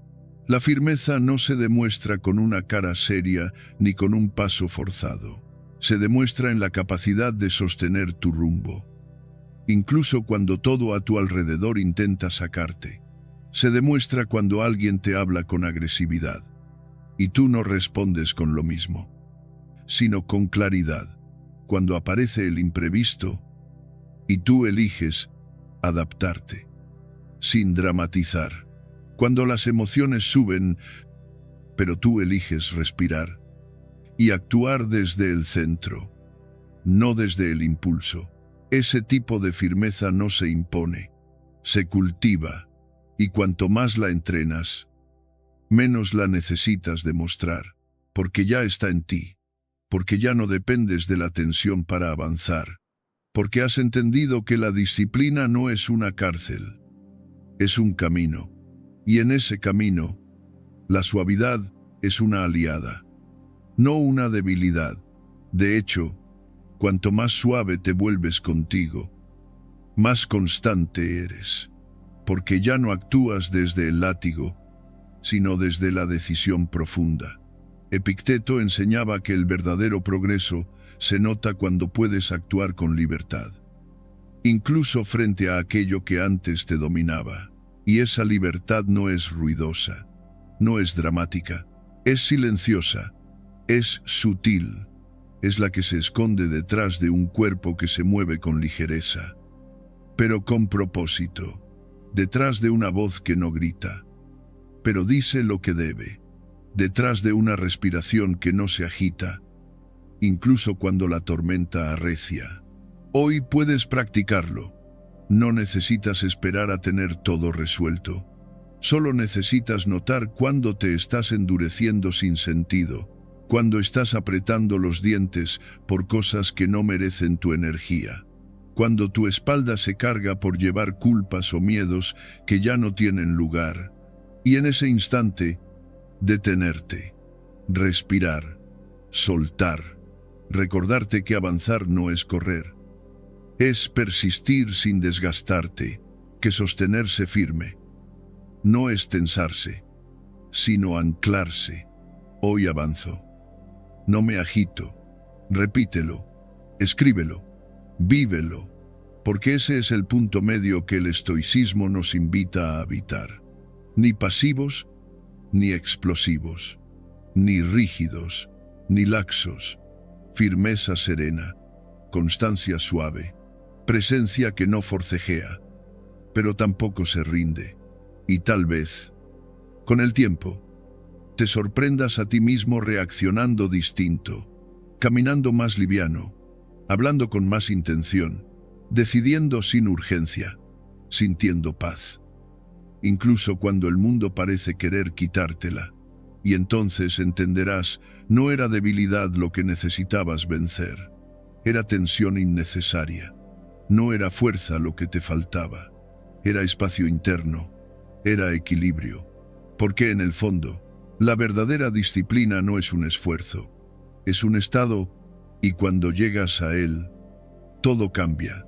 La firmeza no se demuestra con una cara seria ni con un paso forzado. Se demuestra en la capacidad de sostener tu rumbo, incluso cuando todo a tu alrededor intenta sacarte. Se demuestra cuando alguien te habla con agresividad y tú no respondes con lo mismo, sino con claridad. Cuando aparece el imprevisto y tú eliges adaptarte, sin dramatizar. Cuando las emociones suben, pero tú eliges respirar y actuar desde el centro, no desde el impulso. Ese tipo de firmeza no se impone, se cultiva, y cuanto más la entrenas, menos la necesitas demostrar, porque ya está en ti, porque ya no dependes de la tensión para avanzar, porque has entendido que la disciplina no es una cárcel, es un camino. Y en ese camino, la suavidad es una aliada, no una debilidad. De hecho, cuanto más suave te vuelves contigo, más constante eres, porque ya no actúas desde el látigo, sino desde la decisión profunda. Epicteto enseñaba que el verdadero progreso se nota cuando puedes actuar con libertad, incluso frente a aquello que antes te dominaba. Y esa libertad no es ruidosa, no es dramática, es silenciosa, es sutil, es la que se esconde detrás de un cuerpo que se mueve con ligereza, pero con propósito, detrás de una voz que no grita, pero dice lo que debe, detrás de una respiración que no se agita, incluso cuando la tormenta arrecia. Hoy puedes practicarlo. No necesitas esperar a tener todo resuelto. Solo necesitas notar cuándo te estás endureciendo sin sentido, cuando estás apretando los dientes por cosas que no merecen tu energía, cuando tu espalda se carga por llevar culpas o miedos que ya no tienen lugar. Y en ese instante, detenerte, respirar, soltar, recordarte que avanzar no es correr. Es persistir sin desgastarte, que sostenerse firme. No es tensarse, sino anclarse. Hoy avanzo. No me agito. Repítelo, escríbelo, vívelo, porque ese es el punto medio que el estoicismo nos invita a habitar. Ni pasivos, ni explosivos, ni rígidos, ni laxos. Firmeza serena, constancia suave, presencia que no forcejea, pero tampoco se rinde. Y tal vez, con el tiempo, te sorprendas a ti mismo reaccionando distinto, caminando más liviano, hablando con más intención, decidiendo sin urgencia, sintiendo paz, incluso cuando el mundo parece querer quitártela. Y entonces entenderás, no era debilidad lo que necesitabas vencer, era tensión innecesaria. No era fuerza lo que te faltaba, era espacio interno, era equilibrio, porque en el fondo, la verdadera disciplina no es un esfuerzo, es un estado, y cuando llegas a él, todo cambia,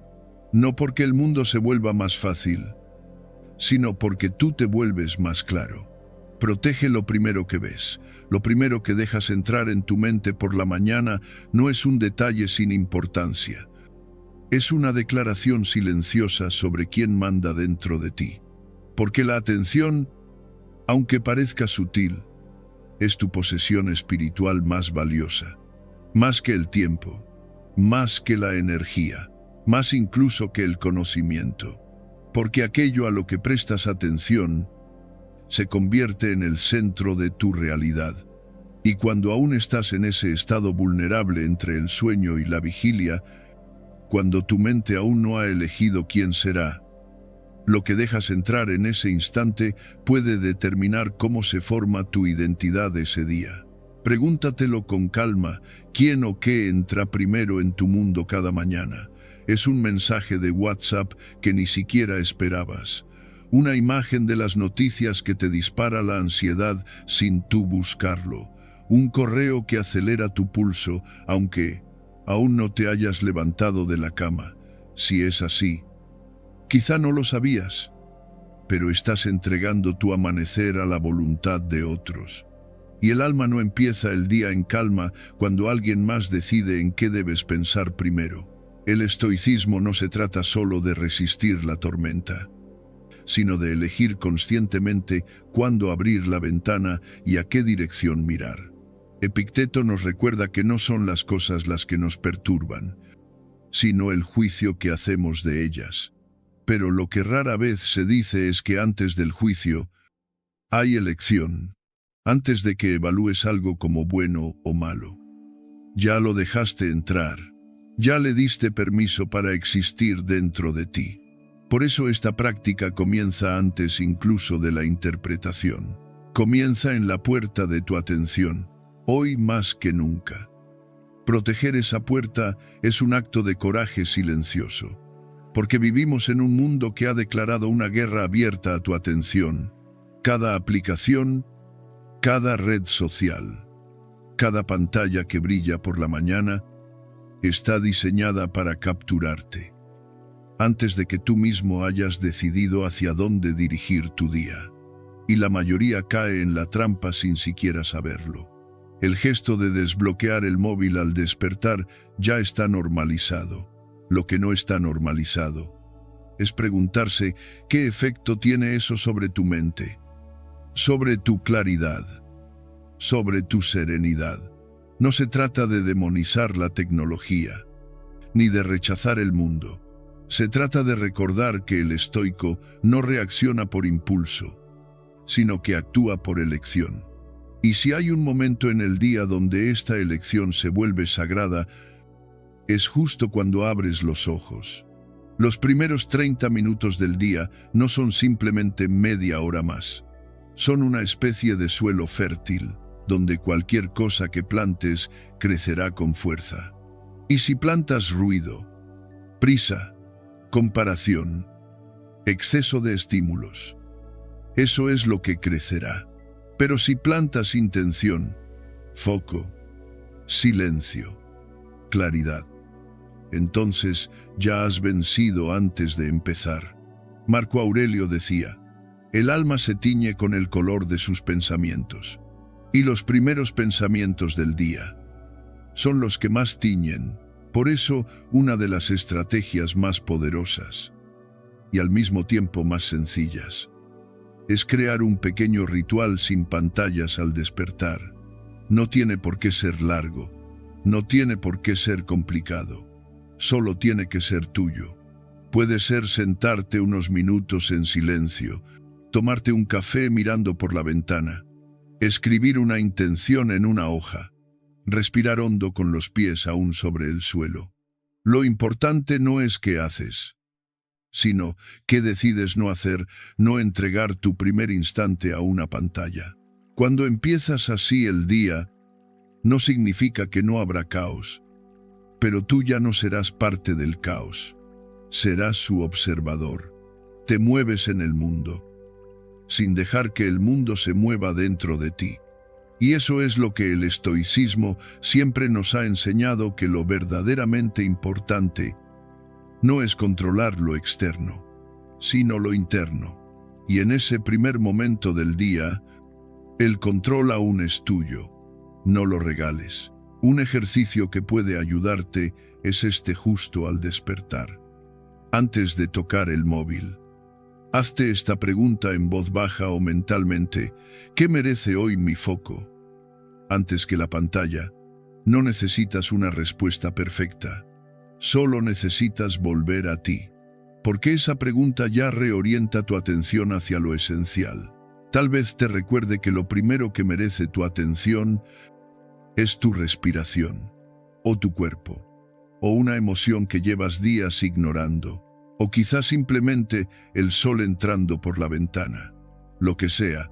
no porque el mundo se vuelva más fácil, sino porque tú te vuelves más claro. Protege lo primero que ves, lo primero que dejas entrar en tu mente por la mañana no es un detalle sin importancia. Es una declaración silenciosa sobre quién manda dentro de ti. Porque la atención, aunque parezca sutil, es tu posesión espiritual más valiosa. Más que el tiempo, más que la energía, más incluso que el conocimiento. Porque aquello a lo que prestas atención se convierte en el centro de tu realidad. Y cuando aún estás en ese estado vulnerable entre el sueño y la vigilia, cuando tu mente aún no ha elegido quién será, lo que dejas entrar en ese instante puede determinar cómo se forma tu identidad ese día. Pregúntatelo con calma, ¿quién o qué entra primero en tu mundo cada mañana? Es un mensaje de WhatsApp que ni siquiera esperabas. Una imagen de las noticias que te dispara la ansiedad sin tú buscarlo. Un correo que acelera tu pulso, aunque aún no te hayas levantado de la cama. Si es así, quizá no lo sabías, pero estás entregando tu amanecer a la voluntad de otros. Y el alma no empieza el día en calma cuando alguien más decide en qué debes pensar primero. El estoicismo no se trata solo de resistir la tormenta, sino de elegir conscientemente cuándo abrir la ventana y a qué dirección mirar. Epicteto nos recuerda que no son las cosas las que nos perturban, sino el juicio que hacemos de ellas. Pero lo que rara vez se dice es que antes del juicio hay elección, antes de que evalúes algo como bueno o malo. Ya lo dejaste entrar, ya le diste permiso para existir dentro de ti. Por eso esta práctica comienza antes incluso de la interpretación. Comienza en la puerta de tu atención, hoy más que nunca. Proteger esa puerta es un acto de coraje silencioso, porque vivimos en un mundo que ha declarado una guerra abierta a tu atención. Cada aplicación, cada red social, cada pantalla que brilla por la mañana, está diseñada para capturarte. antes de que tú mismo hayas decidido hacia dónde dirigir tu día. Y la mayoría cae en la trampa sin siquiera saberlo. El gesto de desbloquear el móvil al despertar ya está normalizado. Lo que no está normalizado es preguntarse qué efecto tiene eso sobre tu mente, sobre tu claridad, sobre tu serenidad. No se trata de demonizar la tecnología, ni de rechazar el mundo. Se trata de recordar que el estoico no reacciona por impulso, sino que actúa por elección. Y si hay un momento en el día donde esta elección se vuelve sagrada, es justo cuando abres los ojos. Los primeros 30 minutos del día no son simplemente media hora más. Son una especie de suelo fértil, donde cualquier cosa que plantes crecerá con fuerza. Y si plantas ruido, prisa, comparación, exceso de estímulos, eso es lo que crecerá. Pero si plantas intención, foco, silencio, claridad, entonces ya has vencido antes de empezar. Marco Aurelio decía, el alma se tiñe con el color de sus pensamientos, y los primeros pensamientos del día son los que más tiñen. Por eso, una de las estrategias más poderosas y al mismo tiempo más sencillas es crear un pequeño ritual sin pantallas al despertar. No tiene por qué ser largo, no tiene por qué ser complicado, solo tiene que ser tuyo. Puede ser sentarte unos minutos en silencio, tomarte un café mirando por la ventana, escribir una intención en una hoja, respirar hondo con los pies aún sobre el suelo. Lo importante no es qué haces, sino qué decides no hacer, no entregar tu primer instante a una pantalla. Cuando empiezas así el día, no significa que no habrá caos, pero tú ya no serás parte del caos, serás su observador. Te mueves en el mundo, sin dejar que el mundo se mueva dentro de ti. Y eso es lo que el estoicismo siempre nos ha enseñado, que lo verdaderamente importante no es controlar lo externo, sino lo interno. Y en ese primer momento del día, el control aún es tuyo. No lo regales. Un ejercicio que puede ayudarte es este justo al despertar. Antes de tocar el móvil, hazte esta pregunta en voz baja o mentalmente: ¿qué merece hoy mi foco? Antes que la pantalla, no necesitas una respuesta perfecta. Solo necesitas volver a ti, porque esa pregunta ya reorienta tu atención hacia lo esencial. Tal vez te recuerde que lo primero que merece tu atención es tu respiración, o tu cuerpo, o una emoción que llevas días ignorando, o quizás simplemente el sol entrando por la ventana. Lo que sea,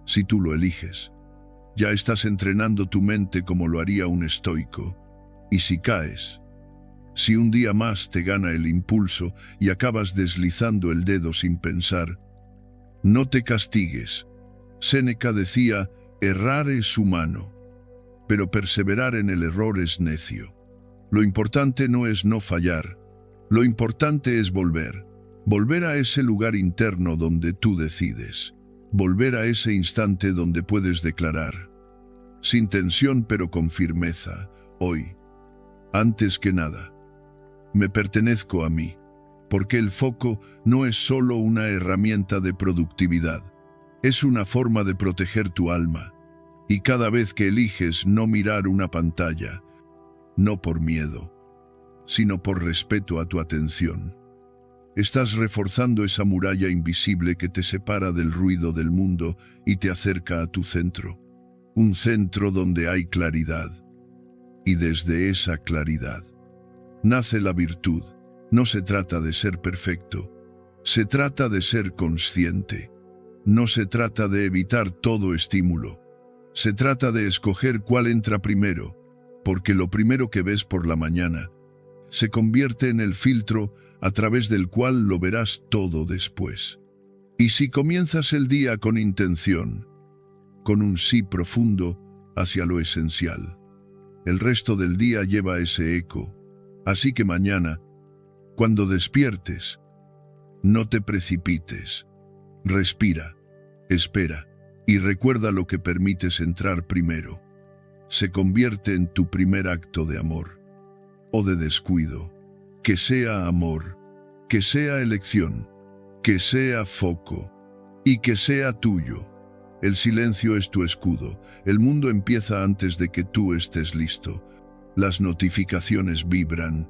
si tú lo eliges, ya estás entrenando tu mente como lo haría un estoico. Y si caes, si un día más te gana el impulso y acabas deslizando el dedo sin pensar, no te castigues. Séneca decía, errar es humano, pero perseverar en el error es necio. Lo importante no es no fallar, lo importante es volver. Volver a ese lugar interno donde tú decides. Volver a ese instante donde puedes declarar, sin tensión pero con firmeza, hoy, antes que nada, me pertenezco a mí, porque el foco no es solo una herramienta de productividad, es una forma de proteger tu alma. Y cada vez que eliges no mirar una pantalla, no por miedo, sino por respeto a tu atención, estás reforzando esa muralla invisible que te separa del ruido del mundo y te acerca a tu centro. Un centro donde hay claridad. Y desde esa claridad nace la virtud. No se trata de ser perfecto, se trata de ser consciente. No se trata de evitar todo estímulo, se trata de escoger cuál entra primero, porque lo primero que ves por la mañana se convierte en el filtro a través del cual lo verás todo después. Y si comienzas el día con intención, con un sí profundo hacia lo esencial, el resto del día lleva ese eco. Así que mañana, Cuando despiertes, no te precipites. Respira, espera y recuerda lo que permites entrar primero. Se convierte en tu primer acto de amor o de descuido. Que sea amor, que sea elección, que sea foco y que sea tuyo. El silencio es tu escudo. El mundo empieza antes de que tú estés listo. Las notificaciones vibran.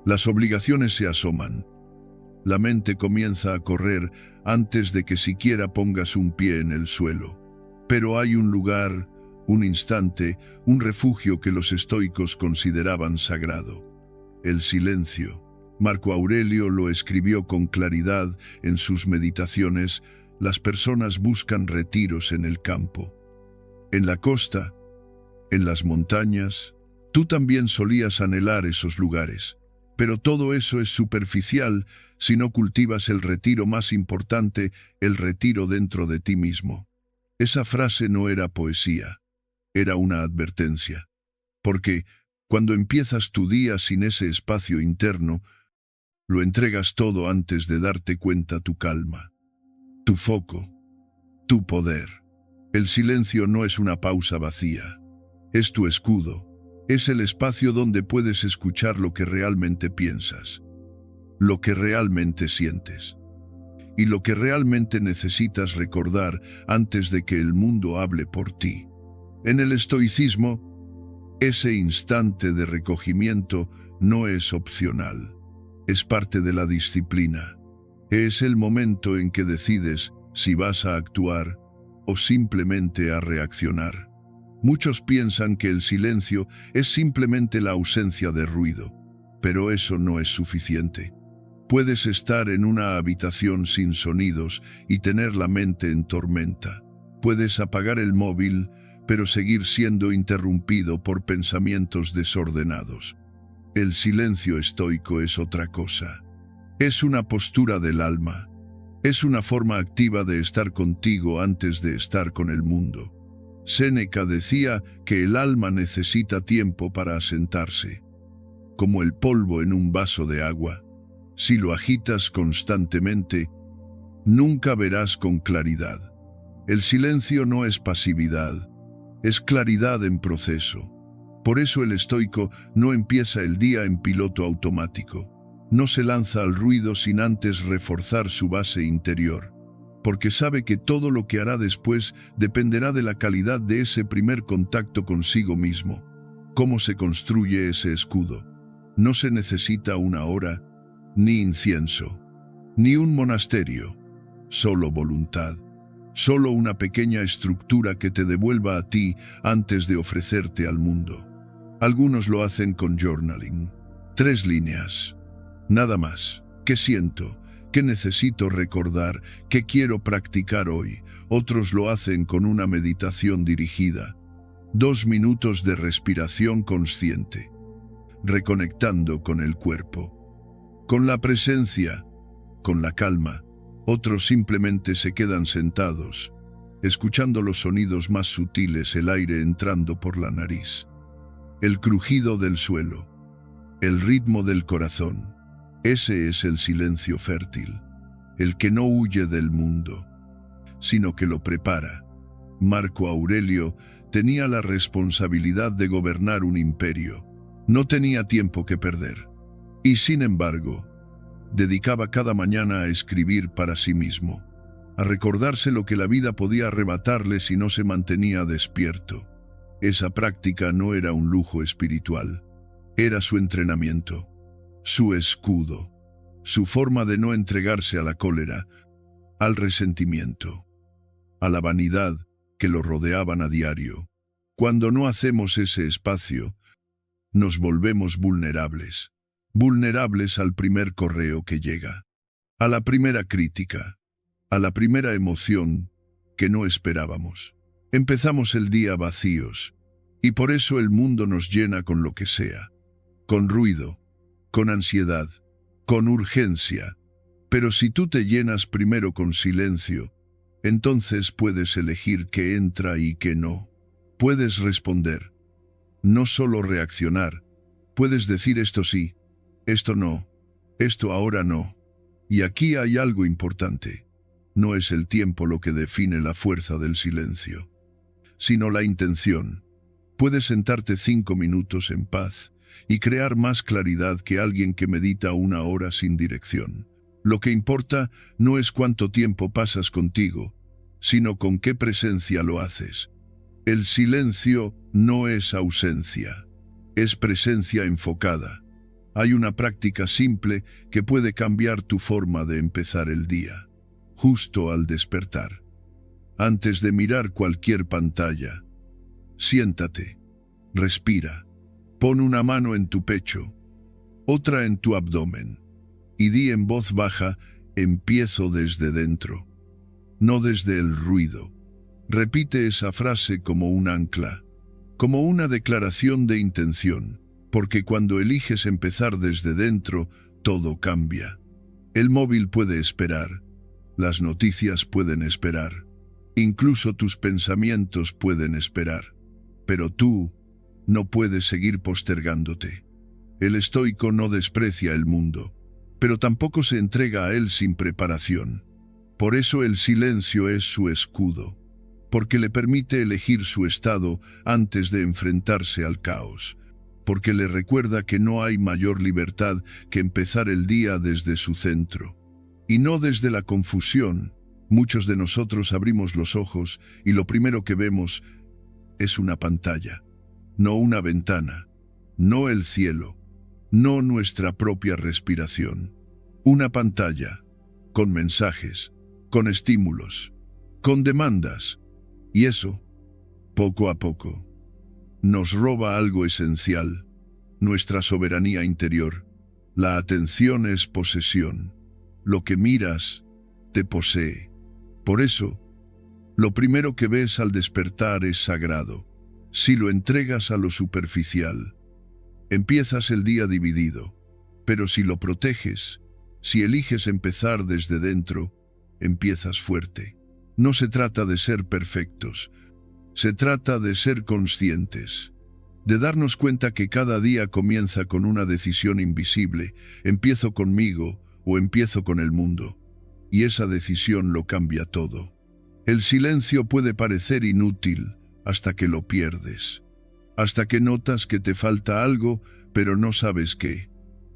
Las obligaciones se asoman. La mente comienza a correr antes de que siquiera pongas un pie en el suelo. Pero hay un lugar, un instante, un refugio que los estoicos consideraban sagrado. El silencio. Marco Aurelio lo escribió con claridad en sus meditaciones. Las personas buscan retiros en el campo, en la costa, en las montañas. Tú también solías anhelar esos lugares. Pero todo eso es superficial si no cultivas el retiro más importante, el retiro dentro de ti mismo. Esa frase no era poesía, era una advertencia. Porque cuando empiezas tu día sin ese espacio interno, lo entregas todo antes de darte cuenta. Tu calma, tu foco, tu poder. El silencio no es una pausa vacía, es tu escudo. Es el espacio donde puedes escuchar lo que realmente piensas, lo que realmente sientes y lo que realmente necesitas recordar antes de que el mundo hable por ti. En el estoicismo, ese instante de recogimiento no es opcional, es parte de la disciplina. Es el momento en que decides si vas a actuar o simplemente a reaccionar. Muchos piensan que el silencio es simplemente la ausencia de ruido, pero eso no es suficiente. Puedes estar en una habitación sin sonidos y tener la mente en tormenta. Puedes apagar el móvil, pero seguir siendo interrumpido por pensamientos desordenados. El silencio estoico es otra cosa. Es una postura del alma. Es una forma activa de estar contigo antes de estar con el mundo. Séneca decía que el alma necesita tiempo para asentarse, como el polvo en un vaso de agua. Si lo agitas constantemente, nunca verás con claridad. El silencio no es pasividad, es claridad en proceso. Por eso el estoico no empieza el día en piloto automático. No se lanza al ruido sin antes reforzar su base interior, porque sabe que todo lo que hará después dependerá de la calidad de ese primer contacto consigo mismo. ¿Cómo se construye ese escudo? No se necesita una hora, ni incienso, ni un monasterio, solo voluntad, solo una pequeña estructura que te devuelva a ti antes de ofrecerte al mundo. Algunos lo hacen con journaling. 3 líneas, nada más. ¿Qué siento? ¿Qué necesito recordar? ¿Qué quiero practicar hoy? Otros lo hacen con una meditación dirigida. 2 minutos de respiración consciente, reconectando con el cuerpo, con la presencia, con la calma. Otros simplemente se quedan sentados, escuchando los sonidos más sutiles, el aire entrando por la nariz, el crujido del suelo, el ritmo del corazón. Ese es el silencio fértil, el que no huye del mundo, sino que lo prepara. Marco Aurelio tenía la responsabilidad de gobernar un imperio. No tenía tiempo que perder. Y sin embargo, dedicaba cada mañana a escribir para sí mismo, a recordarse lo que la vida podía arrebatarle si no se mantenía despierto. Esa práctica no era un lujo espiritual, era su entrenamiento, su escudo, su forma de no entregarse a la cólera, al resentimiento, a la vanidad que lo rodeaban a diario. Cuando no hacemos ese espacio, nos volvemos vulnerables, vulnerables al primer correo que llega, a la primera crítica, a la primera emoción que no esperábamos. Empezamos el día vacíos, y por eso el mundo nos llena con lo que sea, con ruido, con ansiedad, con urgencia. Pero si tú te llenas primero con silencio, entonces puedes elegir qué entra y qué no. Puedes responder, no solo reaccionar. Puedes decir esto sí, esto no, Esto ahora no. Y aquí hay algo importante. No es el tiempo lo que define la fuerza del silencio, sino la intención. Puedes sentarte 5 minutos en paz y crear más claridad que alguien que medita 1 hora sin dirección. Lo que importa no es cuánto tiempo pasas contigo, sino con qué presencia lo haces. El silencio no es ausencia, es presencia enfocada. Hay una práctica simple que puede cambiar tu forma de empezar el día, justo al despertar. Antes de mirar cualquier pantalla, siéntate, respira, pon una mano en tu pecho, otra en tu abdomen, y di en voz baja: empiezo desde dentro, no desde el ruido. Repite esa frase como un ancla, como una declaración de intención, porque cuando eliges empezar desde dentro, todo cambia. El móvil puede esperar, las noticias pueden esperar, incluso tus pensamientos pueden esperar, pero tú no puedes seguir postergándote. El estoico no desprecia el mundo, pero tampoco se entrega a él sin preparación. Por eso el silencio es su escudo, porque le permite elegir su estado antes de enfrentarse al caos, porque le recuerda que no hay mayor libertad que empezar el día desde su centro, y no desde la confusión. Muchos de nosotros abrimos los ojos y lo primero que vemos es una pantalla, no una ventana, no el cielo, no nuestra propia respiración. Una pantalla, con mensajes, con estímulos, con demandas, y eso, poco a poco, nos roba algo esencial, nuestra soberanía interior. La atención es posesión. Lo que miras te posee. Por eso, lo primero que ves al despertar es sagrado. Si lo entregas a lo superficial, empiezas el día dividido. Pero si lo proteges, si eliges empezar desde dentro, empiezas fuerte. No se trata de ser perfectos, se trata de ser conscientes, de darnos cuenta que cada día comienza con una decisión invisible: empiezo conmigo o empiezo con el mundo, y esa decisión lo cambia todo. El silencio puede parecer inútil hasta que lo pierdes, hasta que notas que te falta algo, pero no sabes qué,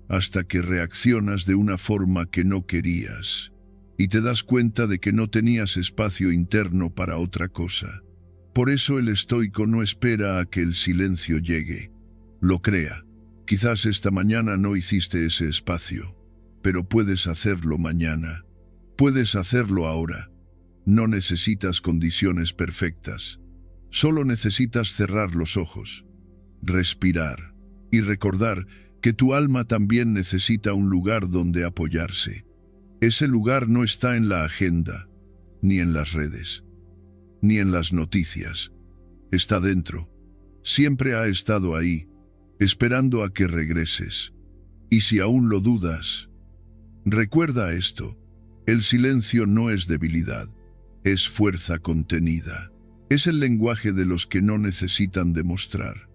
hasta que reaccionas de una forma que no querías, y te das cuenta de que no tenías espacio interno para otra cosa. Por eso el estoico no espera a que el silencio llegue, lo crea. Quizás esta mañana no hiciste ese espacio, pero puedes hacerlo mañana. Puedes hacerlo ahora. No necesitas condiciones perfectas. Solo necesitas cerrar los ojos, respirar y recordar que tu alma también necesita un lugar donde apoyarse. Ese lugar no está en la agenda, ni en las redes, ni en las noticias. Está dentro. Siempre ha estado ahí, esperando a que regreses. Y si aún lo dudas, recuerda esto: el silencio no es debilidad, es fuerza contenida. Es el lenguaje de los que no necesitan demostrar,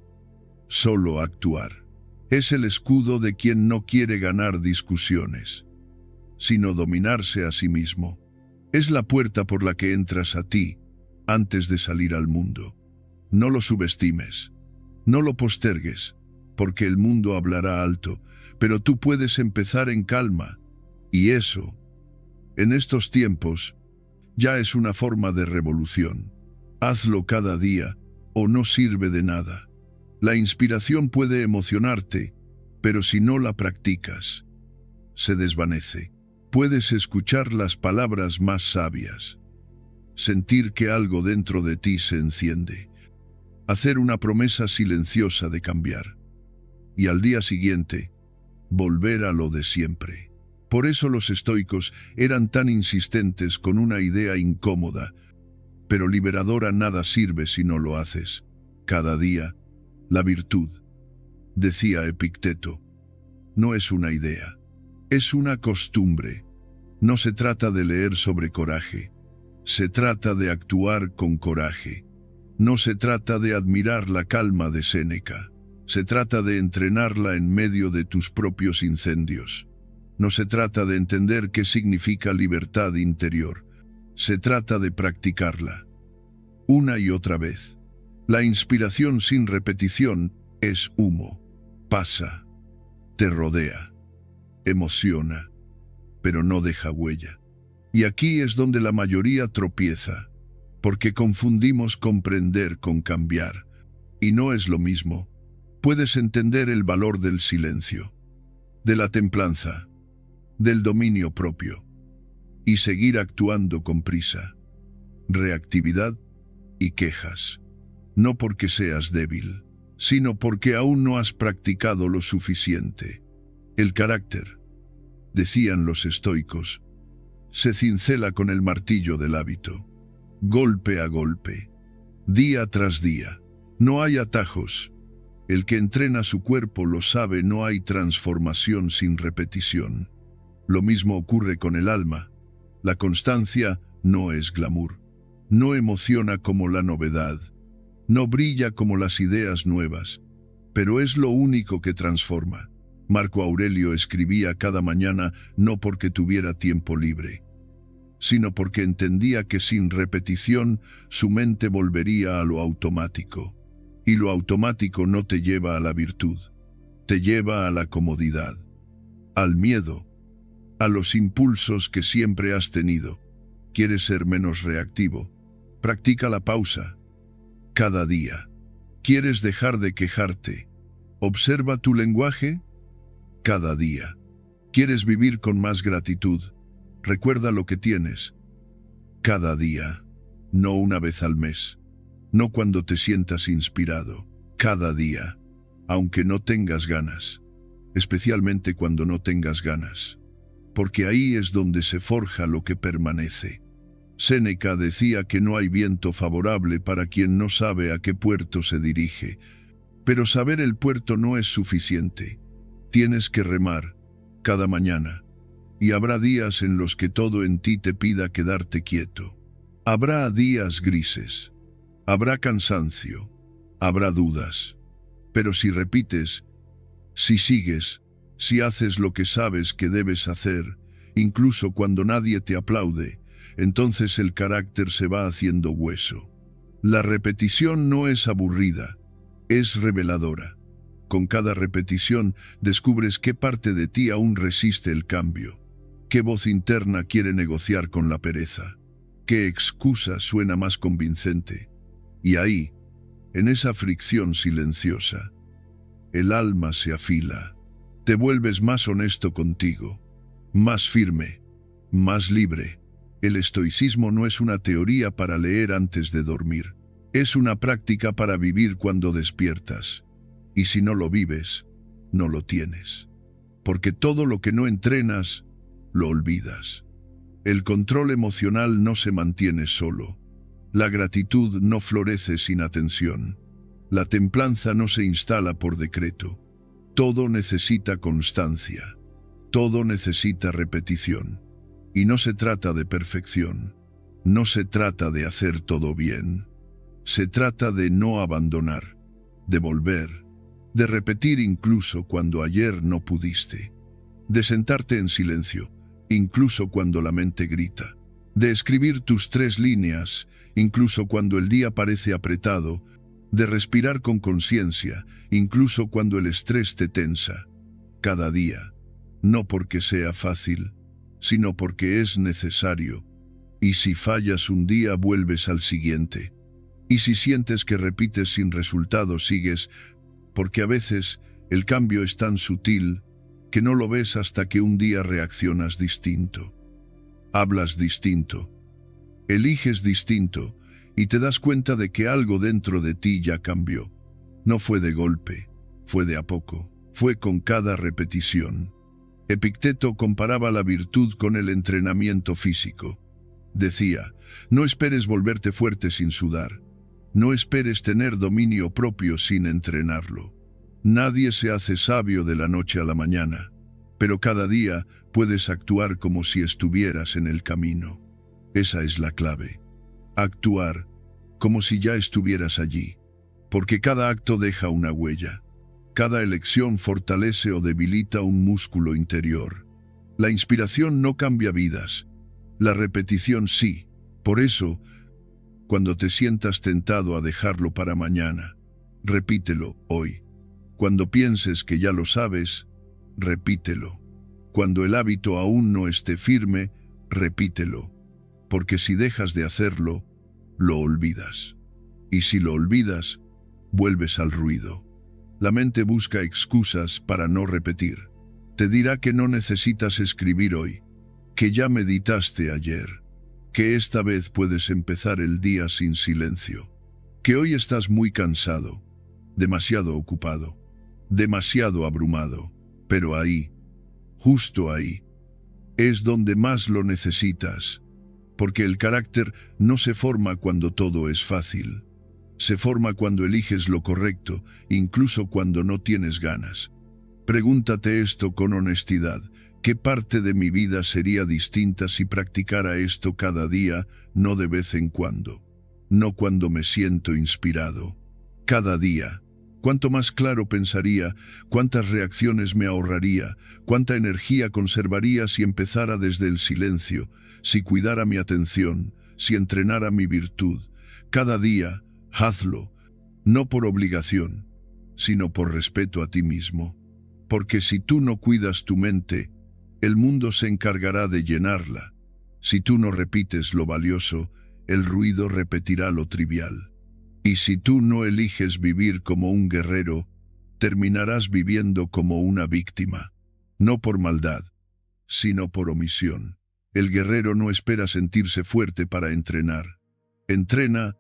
solo actuar. Es el escudo de quien no quiere ganar discusiones, sino dominarse a sí mismo. Es la puerta por la que entras a ti antes de salir al mundo. No lo subestimes, no lo postergues, porque el mundo hablará alto, pero tú puedes empezar en calma, y eso, en estos tiempos, ya es una forma de revolución. Hazlo cada día, o no sirve de nada. La inspiración puede emocionarte, pero si no la practicas, se desvanece. Puedes escuchar las palabras más sabias, sentir que algo dentro de ti se enciende, hacer una promesa silenciosa de cambiar, y al día siguiente, volver a lo de siempre. Por eso los estoicos eran tan insistentes con una idea incómoda, pero liberadora: nada sirve si no lo haces. Cada día, la virtud, decía Epicteto, no es una idea, es una costumbre. No se trata de leer sobre coraje, se trata de actuar con coraje. No se trata de admirar la calma de Séneca, se trata de entrenarla en medio de tus propios incendios. No se trata de entender qué significa libertad interior. Se trata de practicarla. Una y otra vez. La inspiración sin repetición es humo. Pasa. Te rodea. Emociona. Pero no deja huella. Y aquí es donde la mayoría tropieza. Porque confundimos comprender con cambiar. Y no es lo mismo. Puedes entender el valor del silencio, de la templanza, del dominio propio, y seguir actuando con prisa, reactividad y quejas. No porque seas débil, sino porque aún no has practicado lo suficiente. El carácter, decían los estoicos, se cincela con el martillo del hábito, golpe a golpe, día tras día. No hay atajos. El que entrena su cuerpo lo sabe, no hay transformación sin repetición. Lo mismo ocurre con el alma. La constancia no es glamour. No emociona como la novedad. No brilla como las ideas nuevas. Pero es lo único que transforma. Marco Aurelio escribía cada mañana no porque tuviera tiempo libre, sino porque entendía que sin repetición su mente volvería a lo automático. Y lo automático no te lleva a la virtud, te lleva a la comodidad, al miedo, a los impulsos que siempre has tenido. ¿Quieres ser menos reactivo? Practica la pausa, cada día. ¿Quieres dejar de quejarte? Observa tu lenguaje, cada día. ¿Quieres vivir con más gratitud? Recuerda lo que tienes, cada día, no una vez al mes. No cuando te sientas inspirado, cada día, aunque no tengas ganas, especialmente cuando no tengas ganas, porque ahí es donde se forja lo que permanece. Séneca decía que no hay viento favorable para quien no sabe a qué puerto se dirige, pero saber el puerto no es suficiente. Tienes que remar, cada mañana, y habrá días en los que todo en ti te pida quedarte quieto. Habrá días grises. Habrá cansancio, habrá dudas, pero si repites, si sigues, si haces lo que sabes que debes hacer, incluso cuando nadie te aplaude, entonces el carácter se va haciendo hueso. La repetición no es aburrida, es reveladora. Con cada repetición descubres qué parte de ti aún resiste el cambio, qué voz interna quiere negociar con la pereza, qué excusa suena más convincente. Y ahí, en esa fricción silenciosa, el alma se afila. Te vuelves más honesto contigo, más firme, más libre. El estoicismo no es una teoría para leer antes de dormir. Es una práctica para vivir cuando despiertas. Y si no lo vives, no lo tienes. Porque todo lo que no entrenas, lo olvidas. El control emocional no se mantiene solo. La gratitud no florece sin atención. La templanza no se instala por decreto. Todo necesita constancia. Todo necesita repetición. Y no se trata de perfección. No se trata de hacer todo bien. Se trata de no abandonar, de volver, de repetir incluso cuando ayer no pudiste, de sentarte en silencio, incluso cuando la mente grita, de escribir tus 3 líneas, incluso cuando el día parece apretado, de respirar con conciencia, incluso cuando el estrés te tensa, cada día, no porque sea fácil, sino porque es necesario, y si fallas un día vuelves al siguiente, y si sientes que repites sin resultado sigues, porque a veces el cambio es tan sutil que no lo ves hasta que un día reaccionas distinto. Hablas distinto, eliges distinto y te das cuenta de que algo dentro de ti ya cambió. No fue de golpe, fue de a poco, fue con cada repetición. Epicteto comparaba la virtud con el entrenamiento físico. Decía, no esperes volverte fuerte sin sudar, no esperes tener dominio propio sin entrenarlo. Nadie se hace sabio de la noche a la mañana, pero cada día puedes actuar como si estuvieras en el camino. Esa es la clave. Actuar como si ya estuvieras allí, porque cada acto deja una huella. Cada elección fortalece o debilita un músculo interior. La inspiración no cambia vidas, la repetición sí. Por eso, cuando te sientas tentado a dejarlo para mañana, repítelo hoy. Cuando pienses que ya lo sabes, repítelo. Cuando el hábito aún no esté firme, repítelo. Porque si dejas de hacerlo, lo olvidas. Y si lo olvidas, vuelves al ruido. La mente busca excusas para no repetir. Te dirá que no necesitas escribir hoy, que ya meditaste ayer, que esta vez puedes empezar el día sin silencio, que hoy estás muy cansado, demasiado ocupado, demasiado abrumado, pero ahí, justo ahí, es donde más lo necesitas, porque el carácter no se forma cuando todo es fácil. Se forma cuando eliges lo correcto, incluso cuando no tienes ganas. Pregúntate esto con honestidad. ¿Qué parte de mi vida sería distinta si practicara esto cada día, no de vez en cuando? No cuando me siento inspirado. Cada día. Cuánto más claro pensaría, cuántas reacciones me ahorraría, cuánta energía conservaría si empezara desde el silencio, si cuidara mi atención, si entrenara mi virtud. Cada día, hazlo, no por obligación, sino por respeto a ti mismo. Porque si tú no cuidas tu mente, el mundo se encargará de llenarla. Si tú no repites lo valioso, el ruido repetirá lo trivial. Y si tú no eliges vivir como un guerrero, terminarás viviendo como una víctima. No por maldad, sino por omisión. El guerrero no espera sentirse fuerte para entrenar. Entrena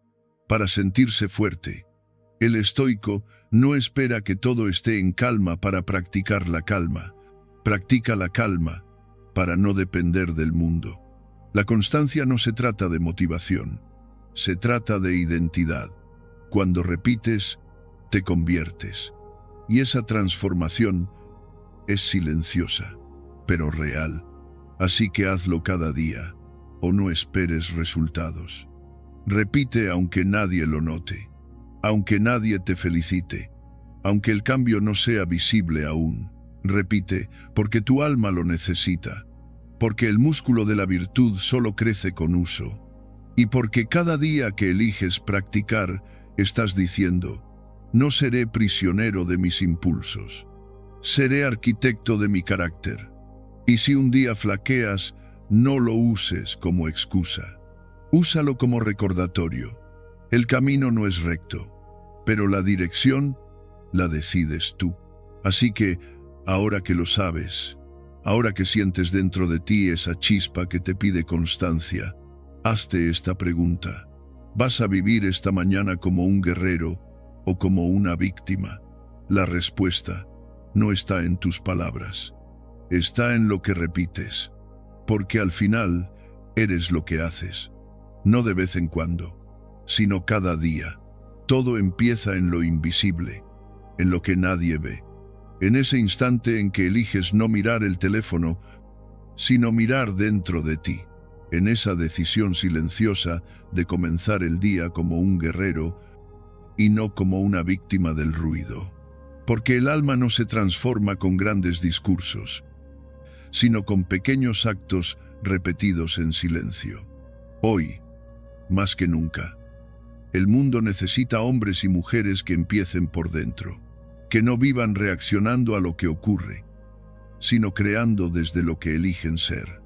para sentirse fuerte. El estoico no espera que todo esté en calma para practicar la calma. Practica la calma para no depender del mundo. La constancia no se trata de motivación, se trata de identidad. Cuando repites, te conviertes. Y esa transformación es silenciosa, pero real. Así que hazlo cada día, o no esperes resultados. Repite aunque nadie lo note, aunque nadie te felicite, aunque el cambio no sea visible aún. Repite, porque tu alma lo necesita, porque el músculo de la virtud solo crece con uso, y porque cada día que eliges practicar, estás diciendo, no seré prisionero de mis impulsos, seré arquitecto de mi carácter. Y si un día flaqueas, no lo uses como excusa, úsalo como recordatorio. El camino no es recto, pero la dirección la decides tú. Así que, ahora que lo sabes, ahora que sientes dentro de ti esa chispa que te pide constancia, hazte esta pregunta. ¿Vas a vivir esta mañana como un guerrero o como una víctima? La respuesta no está en tus palabras, está en lo que repites, porque al final eres lo que haces, no de vez en cuando, sino cada día. Todo empieza en lo invisible, en lo que nadie ve. En ese instante en que eliges no mirar el teléfono, sino mirar dentro de ti. En esa decisión silenciosa de comenzar el día como un guerrero y no como una víctima del ruido. Porque el alma no se transforma con grandes discursos, sino con pequeños actos repetidos en silencio. Hoy, más que nunca, el mundo necesita hombres y mujeres que empiecen por dentro, que no vivan reaccionando a lo que ocurre, sino creando desde lo que eligen ser.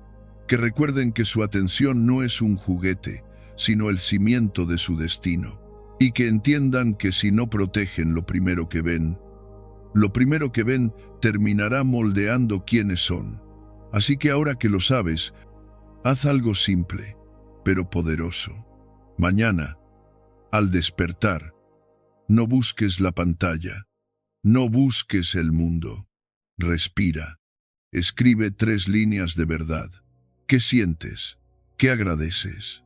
Que recuerden que su atención no es un juguete, sino el cimiento de su destino. Y que entiendan que si no protegen lo primero que ven terminará moldeando quiénes son. Así que ahora que lo sabes, haz algo simple, pero poderoso. Mañana, al despertar, no busques la pantalla, no busques el mundo. Respira, escribe 3 líneas de verdad. ¿Qué sientes? ¿Qué agradeces?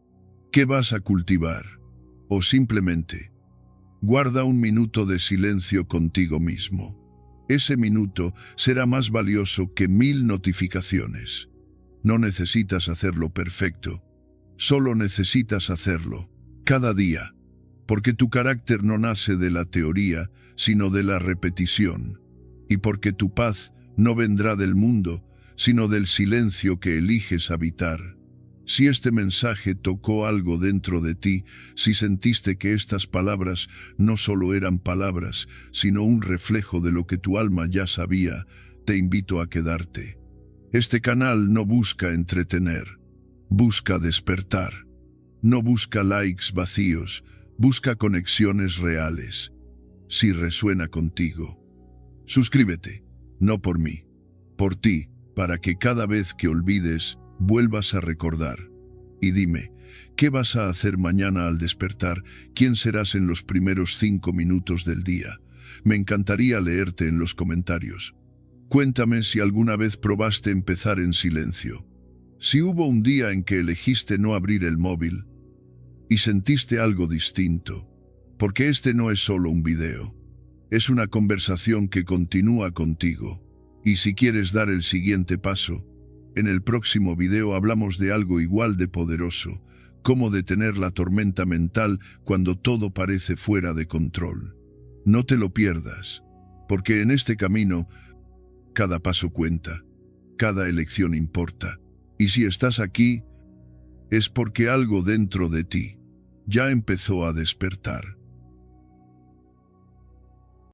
¿Qué vas a cultivar? O simplemente, guarda un minuto de silencio contigo mismo. Ese minuto será más valioso que 1000 notificaciones. No necesitas hacerlo perfecto, solo necesitas hacerlo, cada día, porque tu carácter no nace de la teoría, sino de la repetición, y porque tu paz no vendrá del mundo, sino del silencio que eliges habitar. Si este mensaje tocó algo dentro de ti, si sentiste que estas palabras no solo eran palabras, sino un reflejo de lo que tu alma ya sabía, te invito a quedarte. Este canal no busca entretener, busca despertar. No busca likes vacíos, busca conexiones reales. Si resuena contigo, suscríbete, no por mí, por ti, para que cada vez que olvides, vuelvas a recordar. Y dime, ¿qué vas a hacer mañana al despertar? ¿Quién serás en los primeros 5 minutos del día? Me encantaría leerte en los comentarios. Cuéntame si alguna vez probaste empezar en silencio. Si hubo un día en que elegiste no abrir el móvil y sentiste algo distinto, porque este no es solo un video, es una conversación que continúa contigo. Y si quieres dar el siguiente paso, en el próximo video hablamos de algo igual de poderoso, cómo detener la tormenta mental cuando todo parece fuera de control. No te lo pierdas, porque en este camino, cada paso cuenta, cada elección importa. Y si estás aquí, es porque algo dentro de ti ya empezó a despertar.